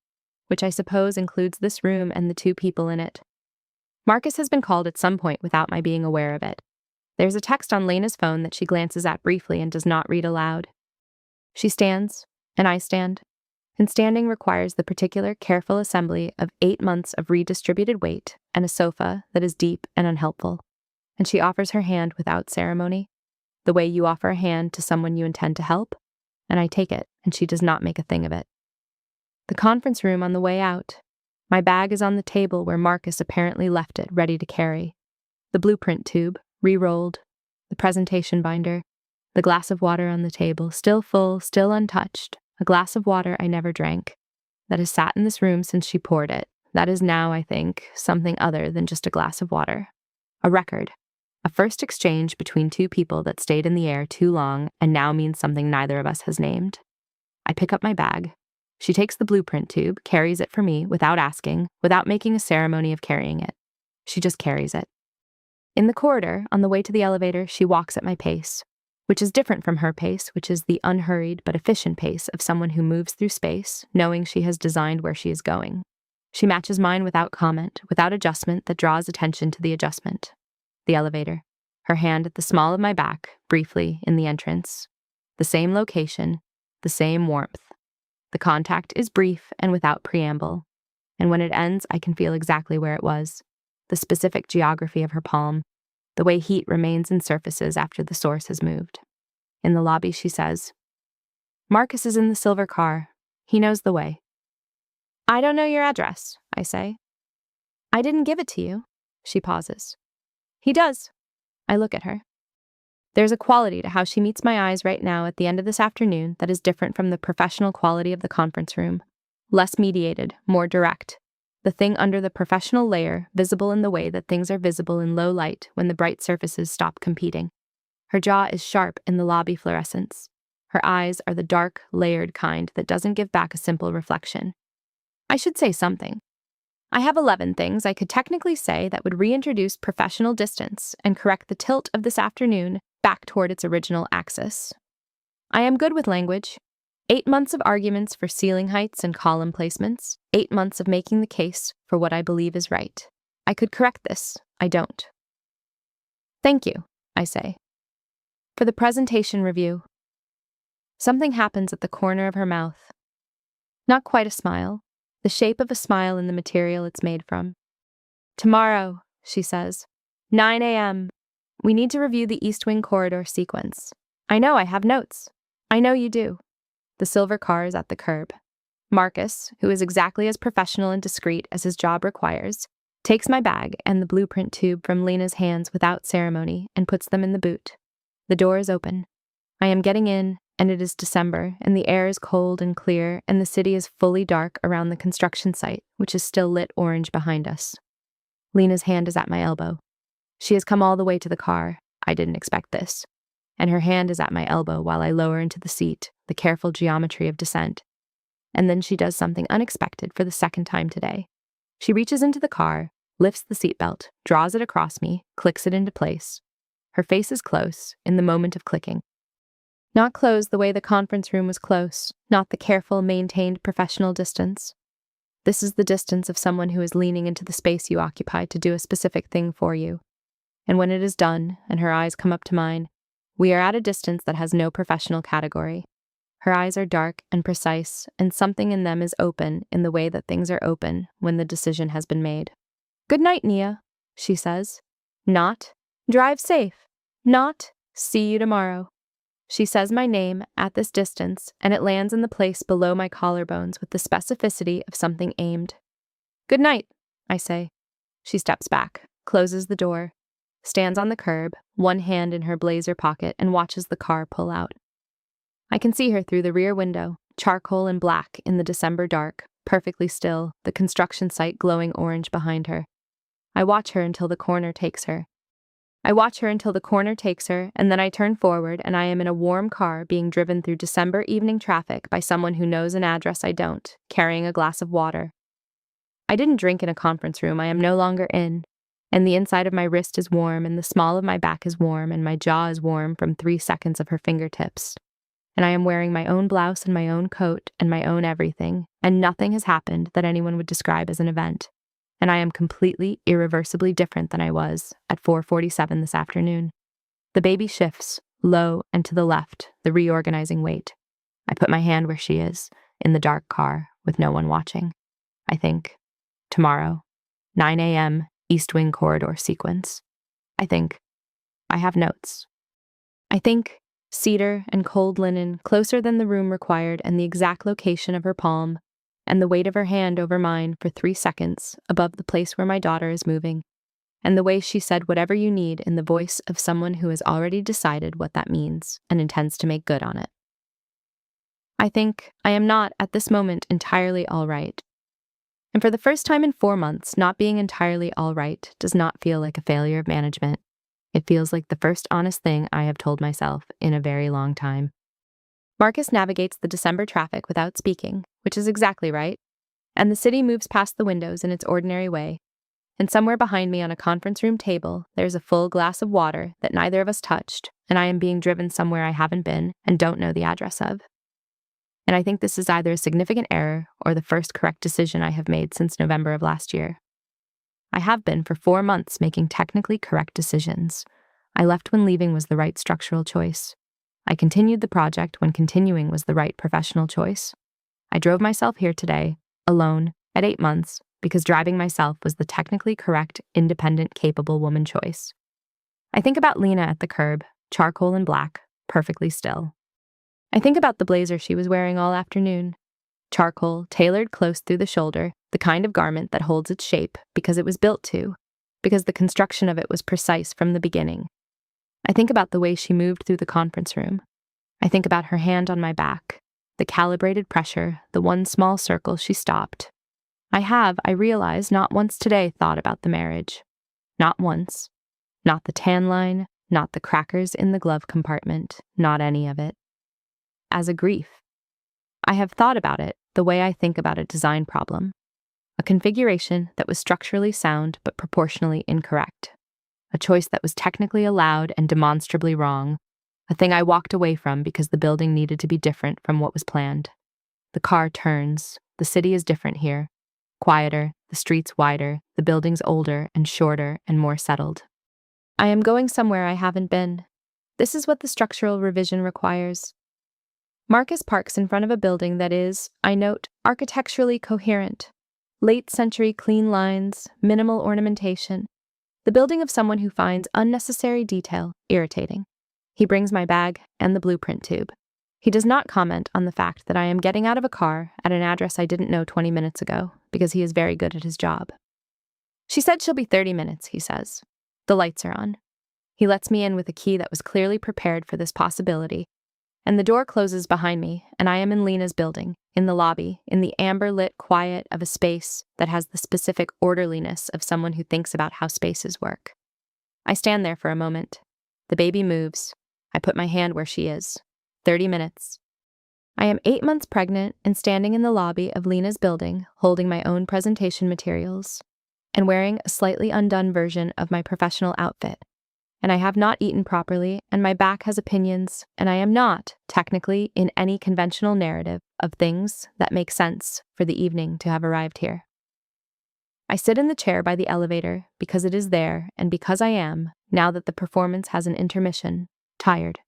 which I suppose includes this room and the 2 people in it. Marcus has been called at some point without my being aware of it. There's a text on Lena's phone that she glances at briefly and does not read aloud. She stands, and I stand, and standing requires the particular careful assembly of 8 months of redistributed weight and a sofa that is deep and unhelpful. And she offers her hand without ceremony, the way you offer a hand to someone you intend to help, and I take it, and she does not make a thing of it. The conference room on the way out. My bag is on the table where Marcus apparently left it, ready to carry. The blueprint tube, re-rolled, the presentation binder, the glass of water on the table, still full, still untouched, a glass of water I never drank, that has sat in this room since she poured it. That is now, I think, something other than just a glass of water. A record. A first exchange between 2 people that stayed in the air too long and now means something neither of us has named. I pick up my bag. She takes the blueprint tube, carries it for me without asking, without making a ceremony of carrying it. She just carries it. In the corridor, on the way to the elevator, she walks at my pace, which is different from her pace, which is the unhurried but efficient pace of someone who moves through space, knowing she has designed where she is going. She matches mine without comment, without adjustment that draws attention to the adjustment. The elevator. Her hand at the small of my back, briefly, in the entrance. The same location, the same warmth. The contact is brief and without preamble, and when it ends, I can feel exactly where it was. The specific geography of her palm, the way heat remains in surfaces after the source has moved. In the lobby, she says, "Marcus is in the silver car. He knows the way." "I don't know your address," I say. "I didn't give it to you." She pauses. "He does." I look at her. There's a quality to how she meets my eyes right now at the end of this afternoon that is different from the professional quality of the conference room. Less mediated, more direct. The thing under the professional layer, visible in the way that things are visible in low light when the bright surfaces stop competing. Her jaw is sharp in the lobby fluorescence. Her eyes are the dark, layered kind that doesn't give back a simple reflection. I should say something. I have 11 things I could technically say that would reintroduce professional distance and correct the tilt of this afternoon back toward its original axis. I am good with language. 8 months of arguments for ceiling heights and column placements. 8 months of making the case for what I believe is right. I could correct this. I don't. Thank you, I say. For the presentation review. Something happens at the corner of her mouth. Not quite a smile. The shape of a smile in the material it's made from. Tomorrow, she says. 9 a.m. We need to review the East Wing corridor sequence. I know I have notes. I know you do. The silver car is at the curb. Marcus, who is exactly as professional and discreet as his job requires, takes my bag and the blueprint tube from Lena's hands without ceremony and puts them in the boot. The door is open. I am getting in, and it is December, and the air is cold and clear, and the city is fully dark around the construction site, which is still lit orange behind us. Lena's hand is at my elbow. She has come all the way to the car. I didn't expect this. And her hand is at my elbow while I lower into the seat, the careful geometry of descent. And then she does something unexpected for the second time today. She reaches into the car, lifts the seatbelt, draws it across me, clicks it into place. Her face is close, in the moment of clicking. Not close the way the conference room was close, not the careful, maintained professional distance. This is the distance of someone who is leaning into the space you occupy to do a specific thing for you. And when it is done, and her eyes come up to mine, we are at a distance that has no professional category. Her eyes are dark and precise, and something in them is open in the way that things are open when the decision has been made. Good night, Nia, she says. Not, drive safe. Not, see you tomorrow. She says my name at this distance, and it lands in the place below my collarbones with the specificity of something aimed. Good night, I say. She steps back, closes the door, stands on the curb, one hand in her blazer pocket, and watches the car pull out. I can see her through the rear window, charcoal and black in the December dark, perfectly still, the construction site glowing orange behind her. I watch her until the corner takes her. And then I turn forward, and I am in a warm car being driven through December evening traffic by someone who knows an address I don't, carrying a glass of water. I didn't drink in a conference room I am no longer in, and the inside of my wrist is warm, and the small of my back is warm, and my jaw is warm from 3 seconds of her fingertips. And I am wearing my own blouse and my own coat and my own everything, and nothing has happened that anyone would describe as an event. And I am completely, irreversibly different than I was at 4:47 this afternoon. The baby shifts, low and to the left, the reorganizing weight. I put my hand where she is, in the dark car, with no one watching. I think, tomorrow, 9 a.m., East Wing corridor sequence. I think, I have notes. I think, cedar and cold linen closer than the room required, and the exact location of her palm, and the weight of her hand over mine for 3 seconds above the place where my daughter is moving, and the way she said whatever you need in the voice of someone who has already decided what that means and intends to make good on it. I think I am not, at this moment, entirely all right. And for the first time in 4 months, not being entirely all right does not feel like a failure of management. It feels like the first honest thing I have told myself in a very long time. Marcus navigates the December traffic without speaking, which is exactly right, and the city moves past the windows in its ordinary way, and somewhere behind me on a conference room table, there's a full glass of water that neither of us touched, and I am being driven somewhere I haven't been and don't know the address of. And I think this is either a significant error or the first correct decision I have made since November of last year. I have been for 4 months making technically correct decisions. I left when leaving was the right structural choice. I continued the project when continuing was the right professional choice. I drove myself here today, alone, at 8 months, because driving myself was the technically correct, independent, capable woman choice. I think about Lena at the curb, charcoal and black, perfectly still. I think about the blazer she was wearing all afternoon. Charcoal, tailored close through the shoulder, the kind of garment that holds its shape because it was built to, because the construction of it was precise from the beginning. I think about the way she moved through the conference room. I think about her hand on my back, the calibrated pressure, the one small circle she stopped. I realize, not once today thought about the marriage. Not once. Not the tan line, not the crackers in the glove compartment, not any of it. As a grief. I have thought about it the way I think about a design problem. A configuration that was structurally sound but proportionally incorrect. A choice that was technically allowed and demonstrably wrong. A thing I walked away from because the building needed to be different from what was planned. The car turns. The city is different here. Quieter, the streets wider, the buildings older and shorter and more settled. I am going somewhere I haven't been. This is what the structural revision requires. Marcus parks in front of a building that is, I note, architecturally coherent. Late-century clean lines, minimal ornamentation. The building of someone who finds unnecessary detail irritating. He brings my bag and the blueprint tube. He does not comment on the fact that I am getting out of a car at an address I didn't know 20 minutes ago, because he is very good at his job. She said she'll be 30 minutes, he says. The lights are on. He lets me in with a key that was clearly prepared for this possibility, and the door closes behind me, and I am in Lena's building, in the lobby, in the amber-lit quiet of a space that has the specific orderliness of someone who thinks about how spaces work. I stand there for a moment. The baby moves. I put my hand where she is. 30 minutes. I am 8 months pregnant and standing in the lobby of Lena's building, holding my own presentation materials, and wearing a slightly undone version of my professional outfit. And I have not eaten properly, and my back has opinions, and I am not, technically, in any conventional narrative of things that make sense for the evening to have arrived here. I sit in the chair by the elevator because it is there, and because I am, now that the performance has an intermission, tired.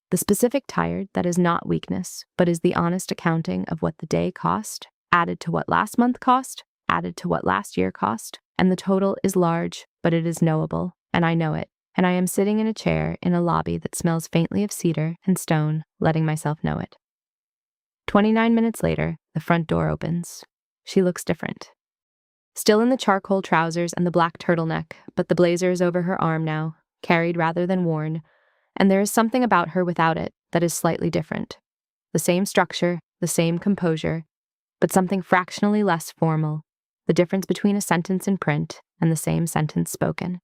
The specific tired that is not weakness, but is the honest accounting of what the day cost, added to what last month cost, added to what last year cost, and the total is large, but it is knowable, and I know it, and I am sitting in a chair in a lobby that smells faintly of cedar and stone, letting myself know it. 29 minutes later, the front door opens. She looks different. Still in the charcoal trousers and the black turtleneck, but the blazer is over her arm now, carried rather than worn, and there is something about her without it that is slightly different. The same structure, the same composure, but something fractionally less formal, the difference between a sentence in print and the same sentence spoken.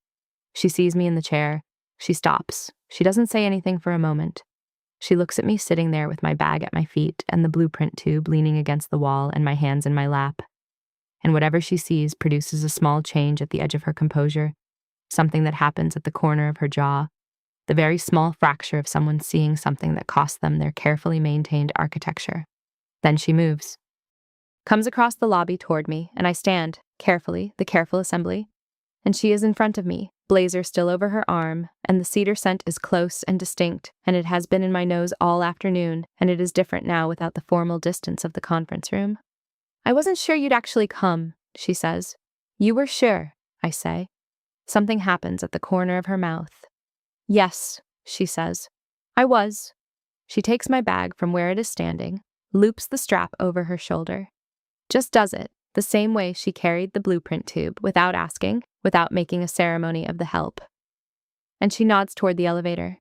She sees me in the chair. She stops. She doesn't say anything for a moment. She looks at me sitting there with my bag at my feet and the blueprint tube leaning against the wall and my hands in my lap. And whatever she sees produces a small change at the edge of her composure, something that happens at the corner of her jaw, the very small fracture of someone seeing something that cost them their carefully maintained architecture. Then she moves. Comes across the lobby toward me, and I stand, carefully, the careful assembly. And she is in front of me, blazer still over her arm, and the cedar scent is close and distinct, and it has been in my nose all afternoon, and it is different now without the formal distance of the conference room. I wasn't sure you'd actually come, she says. You were sure, I say. Something happens at the corner of her mouth. Yes, she says. I was. She takes my bag from where it is standing, loops the strap over her shoulder. Just does it, the same way she carried the blueprint tube, without asking, without making a ceremony of the help. And she nods toward the elevator.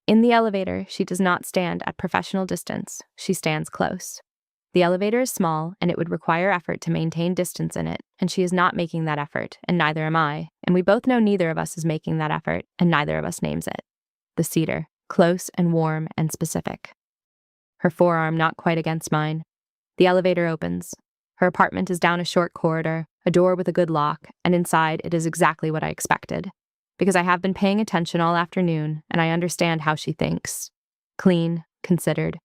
In the elevator, she does not stand at professional distance. She stands close. The elevator is small, and it would require effort to maintain distance in it, and she is not making that effort, and neither am I, and we both know neither of us is making that effort, and neither of us names it. The cedar, close and warm and specific. Her forearm not quite against mine. The elevator opens. Her apartment is down a short corridor, a door with a good lock, and inside it is exactly what I expected, because I have been paying attention all afternoon, and I understand how she thinks. Clean, considered,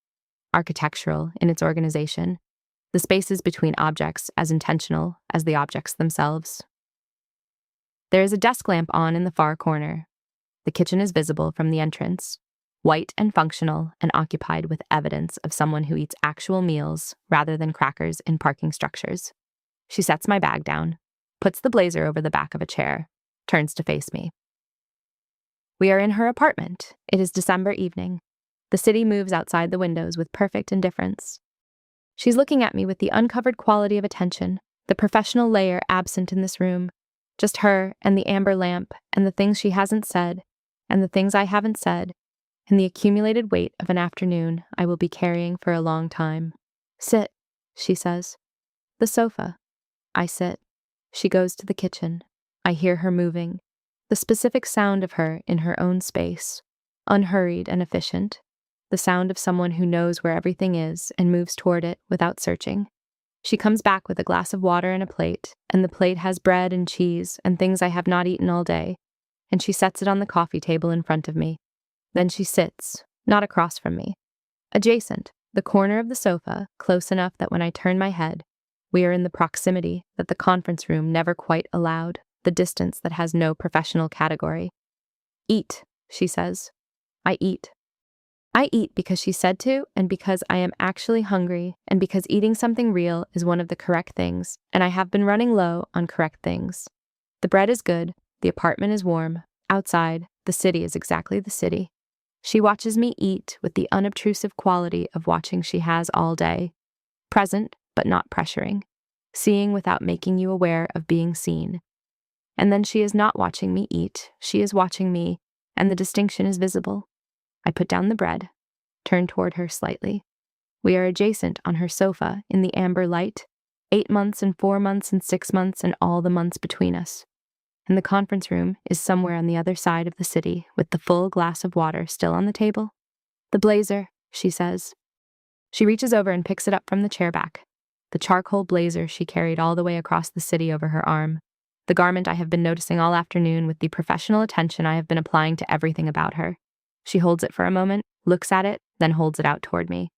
architectural in its organization, the spaces between objects as intentional as the objects themselves. There is a desk lamp on in the far corner. The kitchen is visible from the entrance, white and functional and occupied with evidence of someone who eats actual meals rather than crackers in parking structures. She sets my bag down, puts the blazer over the back of a chair, turns to face me. We are in her apartment. It is December evening. The city moves outside the windows with perfect indifference. She's looking at me with the uncovered quality of attention, the professional layer absent in this room, just her and the amber lamp and the things she hasn't said, and the things I haven't said, and the accumulated weight of an afternoon I will be carrying for a long time. Sit, she says. The sofa. I sit. She goes to the kitchen. I hear her moving. The specific sound of her in her own space, unhurried and efficient, the sound of someone who knows where everything is and moves toward it without searching. She comes back with a glass of water and a plate, and the plate has bread and cheese and things I have not eaten all day, and she sets it on the coffee table in front of me. Then she sits, not across from me, adjacent, the corner of the sofa, close enough that when I turn my head, we are in the proximity that the conference room never quite allowed, the distance that has no professional category. Eat, she says. I eat. I eat because she said to, and because I am actually hungry, and because eating something real is one of the correct things, and I have been running low on correct things. The bread is good, the apartment is warm, outside, the city is exactly the city. She watches me eat with the unobtrusive quality of watching she has all day. Present, but not pressuring. Seeing without making you aware of being seen. And then she is not watching me eat, she is watching me, and the distinction is visible. I put down the bread, turn toward her slightly. We are adjacent on her sofa in the amber light, 8 months and 4 months and 6 months and all the months between us. And the conference room is somewhere on the other side of the city with the full glass of water still on the table. The blazer, she says. She reaches over and picks it up from the chair back. The charcoal blazer she carried all the way across the city over her arm. The garment I have been noticing all afternoon with the professional attention I have been applying to everything about her. She holds it for a moment, looks at it, then holds it out toward me.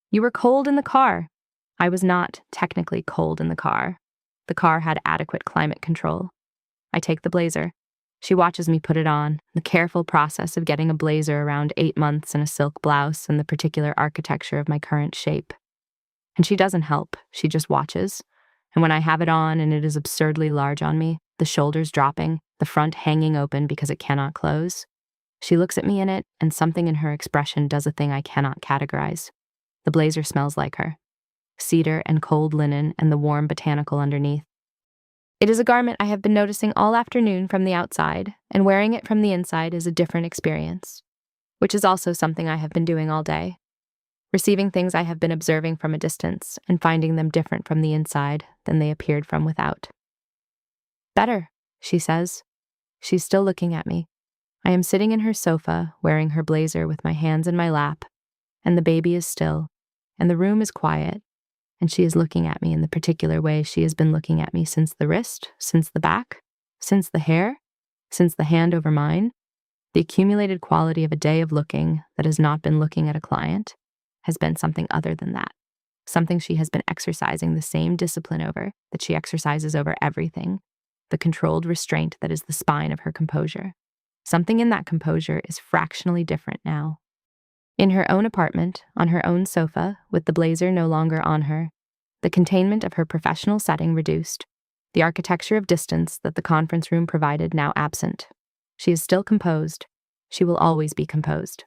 You were cold in the car. I was not technically cold in the car. The car had adequate climate control. I take the blazer. She watches me put it on, the careful process of getting a blazer around 8 months and a silk blouse and the particular architecture of my current shape. And she doesn't help, she just watches. And when I have it on and it is absurdly large on me, the shoulders dropping, the front hanging open because it cannot close, she looks at me in it, and something in her expression does a thing I cannot categorize. The blazer smells like her. Cedar and cold linen and the warm botanical underneath. It is a garment I have been noticing all afternoon from the outside, and wearing it from the inside is a different experience, which is also something I have been doing all day. Receiving things I have been observing from a distance and finding them different from the inside than they appeared from without. Better, she says. She's still looking at me. I am sitting in her sofa, wearing her blazer with my hands in my lap, and the baby is still, and the room is quiet, and she is looking at me in the particular way she has been looking at me since the wrist, since the back, since the hair, since the hand over mine. The accumulated quality of a day of looking that has not been looking at a client has been something other than that, something she has been exercising the same discipline over that she exercises over everything, the controlled restraint that is the spine of her composure. Something in that composure is fractionally different now. In her own apartment, on her own sofa, with the blazer no longer on her, the containment of her professional setting reduced, the architecture of distance that the conference room provided now absent. She is still composed. She will always be composed.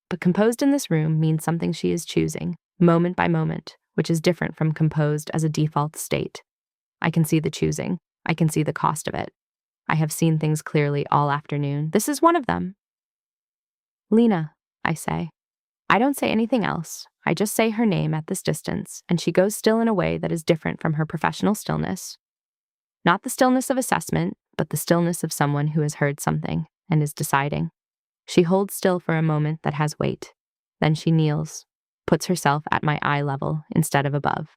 But composed in this room means something she is choosing, moment by moment, which is different from composed as a default state. I can see the choosing. I can see the cost of it. I have seen things clearly all afternoon. This is one of them. Lena, I say. I don't say anything else. I just say her name at this distance, and she goes still in a way that is different from her professional stillness. Not the stillness of assessment, but the stillness of someone who has heard something and is deciding. She holds still for a moment that has weight. Then she kneels, puts herself at my eye level instead of above.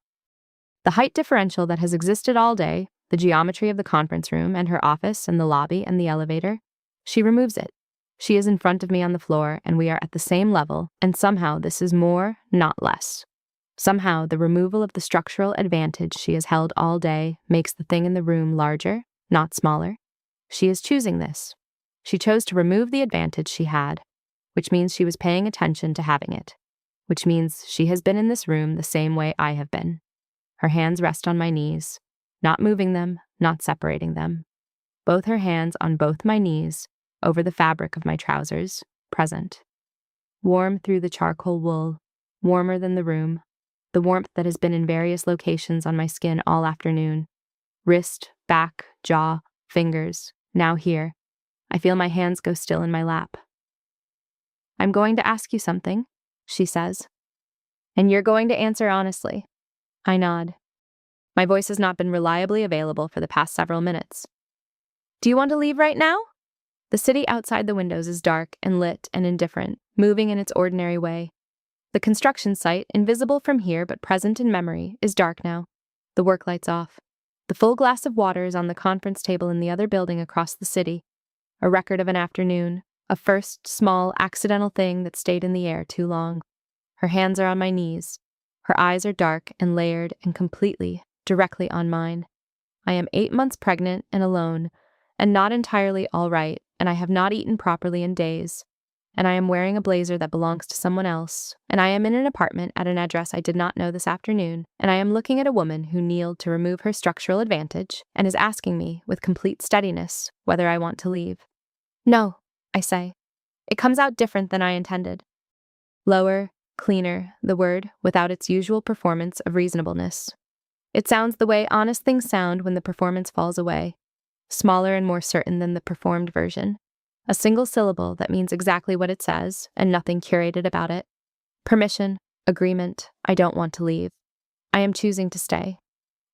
The height differential that has existed all day, the geometry of the conference room and her office and the lobby and the elevator, she removes it. She is in front of me on the floor, and we are at the same level, and somehow this is more, not less. Somehow the removal of the structural advantage she has held all day makes the thing in the room larger, not smaller. She is choosing this. She chose to remove the advantage she had, which means she was paying attention to having it, which means she has been in this room the same way I have been. Her hands rest on my knees, not moving them, not separating them. Both her hands on both my knees, over the fabric of my trousers, present. Warm through the charcoal wool, warmer than the room, the warmth that has been in various locations on my skin all afternoon. Wrist, back, jaw, fingers, now here. I feel my hands go still in my lap. I'm going to ask you something, she says. And you're going to answer honestly. I nod. My voice has not been reliably available for the past several minutes. Do you want to leave right now? The city outside the windows is dark and lit and indifferent, moving in its ordinary way. The construction site, invisible from here but present in memory, is dark now. The work light's off. The full glass of water is on the conference table in the other building across the city. A record of an afternoon, a first, small, accidental thing that stayed in the air too long. Her hands are on my knees. Her eyes are dark and layered and completely, directly on mine. I am 8 months pregnant and alone, and not entirely all right, and I have not eaten properly in days. And I am wearing a blazer that belongs to someone else, and I am in an apartment at an address I did not know this afternoon, and I am looking at a woman who kneeled to remove her structural advantage and is asking me, with complete steadiness, whether I want to leave. No, I say. It comes out different than I intended. Lower, cleaner, the word, without its usual performance of reasonableness. It sounds the way honest things sound when the performance falls away, smaller and more certain than the performed version. A single syllable that means exactly what it says, and nothing curated about it. Permission, agreement, I don't want to leave. I am choosing to stay.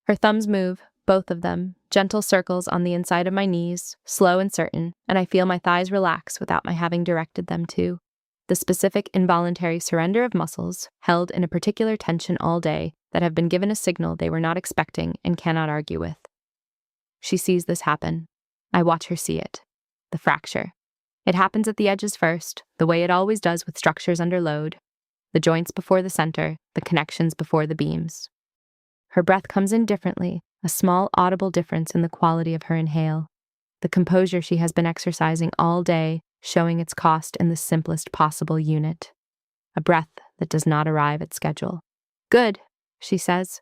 Her thumbs move, both of them, gentle circles on the inside of my knees, slow and certain, and I feel my thighs relax without my having directed them to. The specific involuntary surrender of muscles, held in a particular tension all day, that have been given a signal they were not expecting and cannot argue with. She sees this happen. I watch her see it. The fracture. It happens at the edges first, the way it always does with structures under load. The joints before the center, the connections before the beams. Her breath comes in differently, a small audible difference in the quality of her inhale. The composure she has been exercising all day, showing its cost in the simplest possible unit. A breath that does not arrive at schedule. Good, she says.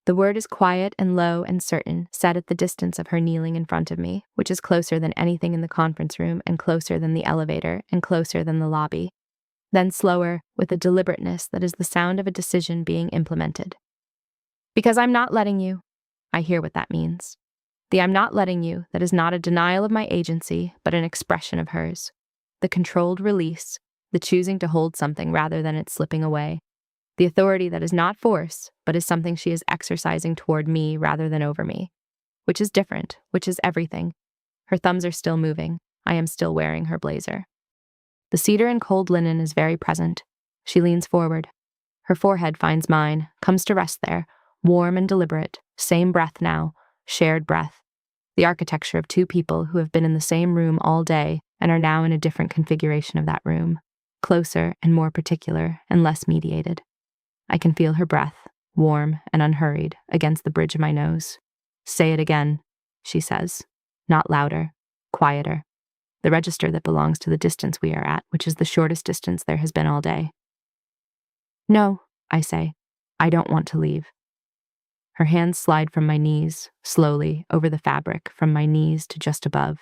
The word is quiet and low and certain, said at the distance of her kneeling in front of me, which is closer than anything in the conference room and closer than the elevator and closer than the lobby. Then slower, with a deliberateness that is the sound of a decision being implemented. Because I'm not letting you. I hear what that means. The I'm not letting you that is not a denial of my agency, but an expression of hers. The controlled release, the choosing to hold something rather than its slipping away. The authority that is not force, but is something she is exercising toward me rather than over me. Which is different, which is everything. Her thumbs are still moving. I am still wearing her blazer. The cedar and cold linen is very present. She leans forward. Her forehead finds mine, comes to rest there, warm and deliberate, same breath now, shared breath. The architecture of two people who have been in the same room all day and are now in a different configuration of that room, closer and more particular and less mediated. I can feel her breath, warm and unhurried, against the bridge of my nose. Say it again, she says, not louder, quieter. The register that belongs to the distance we are at, which is the shortest distance there has been all day. No, I say, I don't want to leave. Her hands slide from my knees, slowly, over the fabric, from my knees to just above.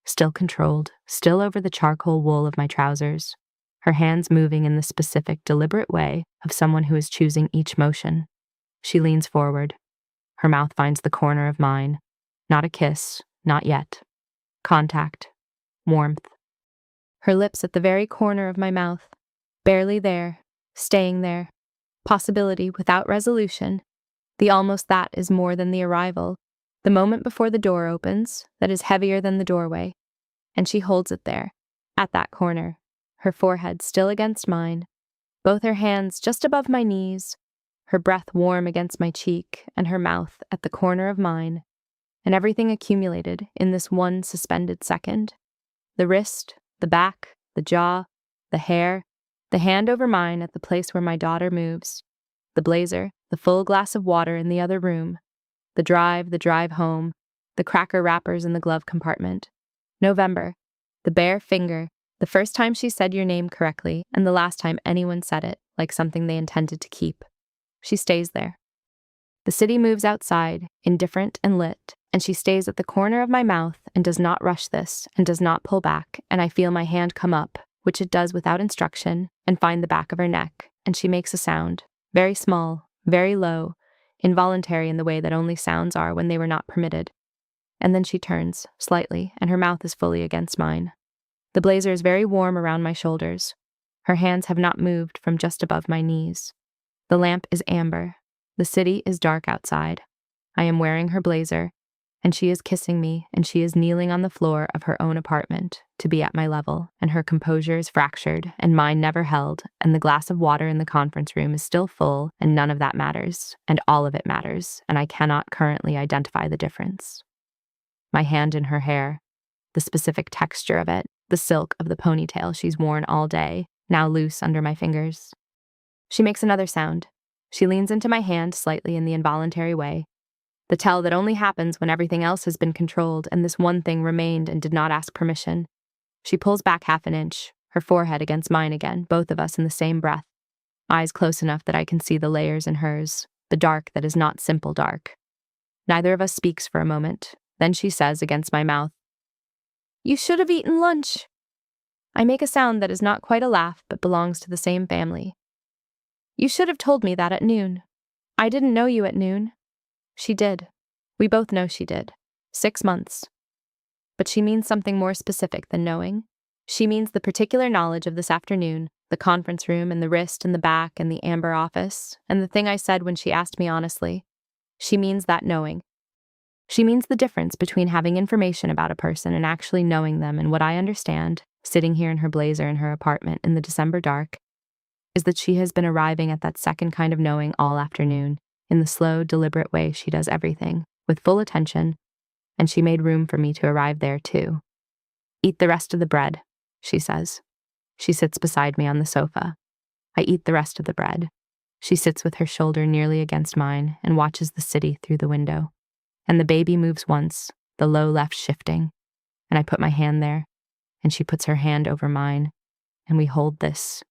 Still controlled, still over the charcoal wool of my trousers. Her hands moving in the specific, deliberate way of someone who is choosing each motion. She leans forward. Her mouth finds the corner of mine. Not a kiss, not yet. Contact. Warmth. Her lips at the very corner of my mouth. Barely there, staying there. Possibility without resolution. The almost that is more than the arrival. The moment before the door opens, that is heavier than the doorway. And she holds it there, at that corner. Her forehead still against mine, both her hands just above my knees, her breath warm against my cheek, and her mouth at the corner of mine, and everything accumulated in this one suspended second. The wrist, the back, the jaw, the hair, the hand over mine at the place where my daughter moves, the blazer, the full glass of water in the other room, the drive home, the cracker wrappers in the glove compartment. November, the bare finger, the first time she said your name correctly, and the last time anyone said it, like something they intended to keep. She stays there. The city moves outside, indifferent and lit, and she stays at the corner of my mouth and does not rush this, and does not pull back, and I feel my hand come up, which it does without instruction, and find the back of her neck, and she makes a sound, very small, very low, involuntary in the way that only sounds are when they were not permitted. And then she turns, slightly, and her mouth is fully against mine. The blazer is very warm around my shoulders. Her hands have not moved from just above my knees. The lamp is amber. The city is dark outside. I am wearing her blazer, and she is kissing me, and she is kneeling on the floor of her own apartment to be at my level, and her composure is fractured, and mine never held, and the glass of water in the conference room is still full, and none of that matters, and all of it matters, and I cannot currently identify the difference. My hand in her hair, the specific texture of it, the silk of the ponytail she's worn all day, now loose under my fingers. She makes another sound. She leans into my hand slightly in the involuntary way, the tell that only happens when everything else has been controlled and this one thing remained and did not ask permission. She pulls back half an inch, her forehead against mine again, both of us in the same breath, eyes close enough that I can see the layers in hers, the dark that is not simple dark. Neither of us speaks for a moment. Then she says against my mouth, "You should have eaten lunch." I make a sound that is not quite a laugh but belongs to the same family. "You should have told me that at noon. I didn't know you at noon." She did. We both know she did. 6 months. But she means something more specific than knowing. She means the particular knowledge of this afternoon, the conference room and the wrist and the back and the amber office, and the thing I said when she asked me honestly. She means that knowing. She means the difference between having information about a person and actually knowing them, and what I understand, sitting here in her blazer in her apartment in the December dark, is that she has been arriving at that second kind of knowing all afternoon, in the slow, deliberate way she does everything, with full attention, and she made room for me to arrive there too. "Eat the rest of the bread," she says. She sits beside me on the sofa. I eat the rest of the bread. She sits with her shoulder nearly against mine and watches the city through the window. And the baby moves once, the low left shifting, and I put my hand there, and she puts her hand over mine, and we hold this,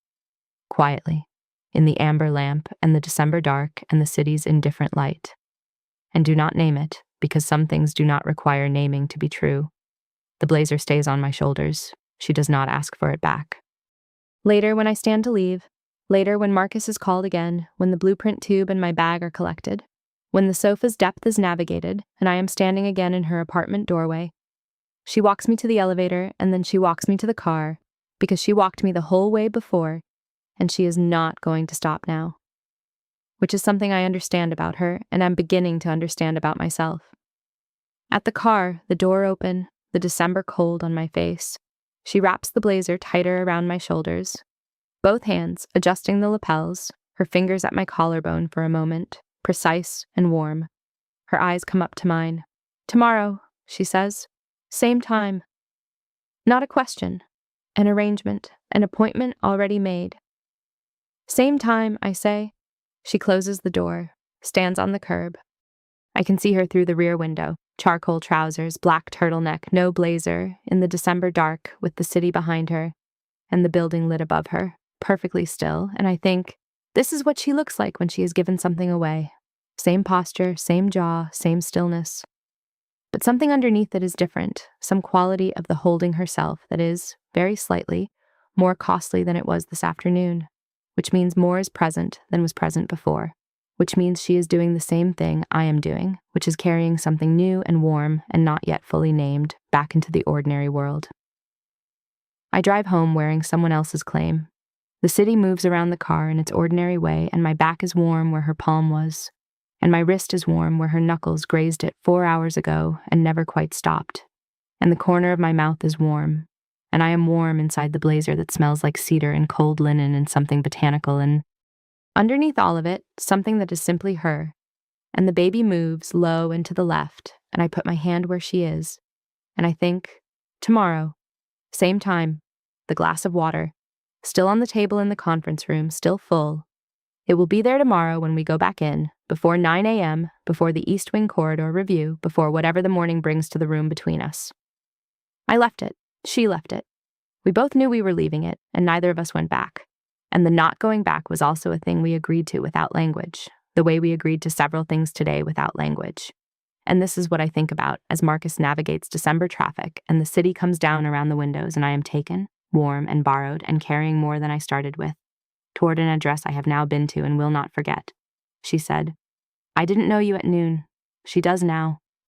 quietly, in the amber lamp and the December dark and the city's indifferent light. And do not name it, because some things do not require naming to be true. The blazer stays on my shoulders. She does not ask for it back. Later, when I stand to leave, later when Marcus is called again, when the blueprint tube and my bag are collected, when the sofa's depth is navigated, and I am standing again in her apartment doorway, she walks me to the elevator, and then she walks me to the car, because she walked me the whole way before, and she is not going to stop now. Which is something I understand about her, and I'm beginning to understand about myself. At the car, the door open, the December cold on my face, she wraps the blazer tighter around my shoulders, both hands adjusting the lapels, her fingers at my collarbone for a moment, precise and warm. Her eyes come up to mine. "Tomorrow," she says. "Same time." Not a question. An arrangement, an appointment already made. "Same time," I say. She closes the door, stands on the curb. I can see her through the rear window, charcoal trousers, black turtleneck, no blazer, in the December dark with the city behind her, and the building lit above her, perfectly still, and I think, this is what she looks like when she has given something away. Same posture, same jaw, same stillness. But something underneath it is different, some quality of the holding herself that is, very slightly, more costly than it was this afternoon, which means more is present than was present before, which means she is doing the same thing I am doing, which is carrying something new and warm and not yet fully named back into the ordinary world. I drive home wearing someone else's claim. The city moves around the car in its ordinary way, and my back is warm where her palm was, and my wrist is warm where her knuckles grazed it 4 hours ago and never quite stopped, and the corner of my mouth is warm, and I am warm inside the blazer that smells like cedar and cold linen and something botanical, and underneath all of it, something that is simply her, and the baby moves low and to the left, and I put my hand where she is, and I think, tomorrow, same time, the glass of water, still on the table in the conference room, still full. It will be there tomorrow when we go back in, before 9 a.m., before the East Wing Corridor review, before whatever the morning brings to the room between us. I left it. She left it. We both knew we were leaving it, and neither of us went back. And the not going back was also a thing we agreed to without language, the way we agreed to several things today without language. And this is what I think about as Marcus navigates December traffic and the city comes down around the windows and I am taken, warm and borrowed and carrying more than I started with, toward an address I have now been to and will not forget. She said, "I didn't know you at noon." She does now.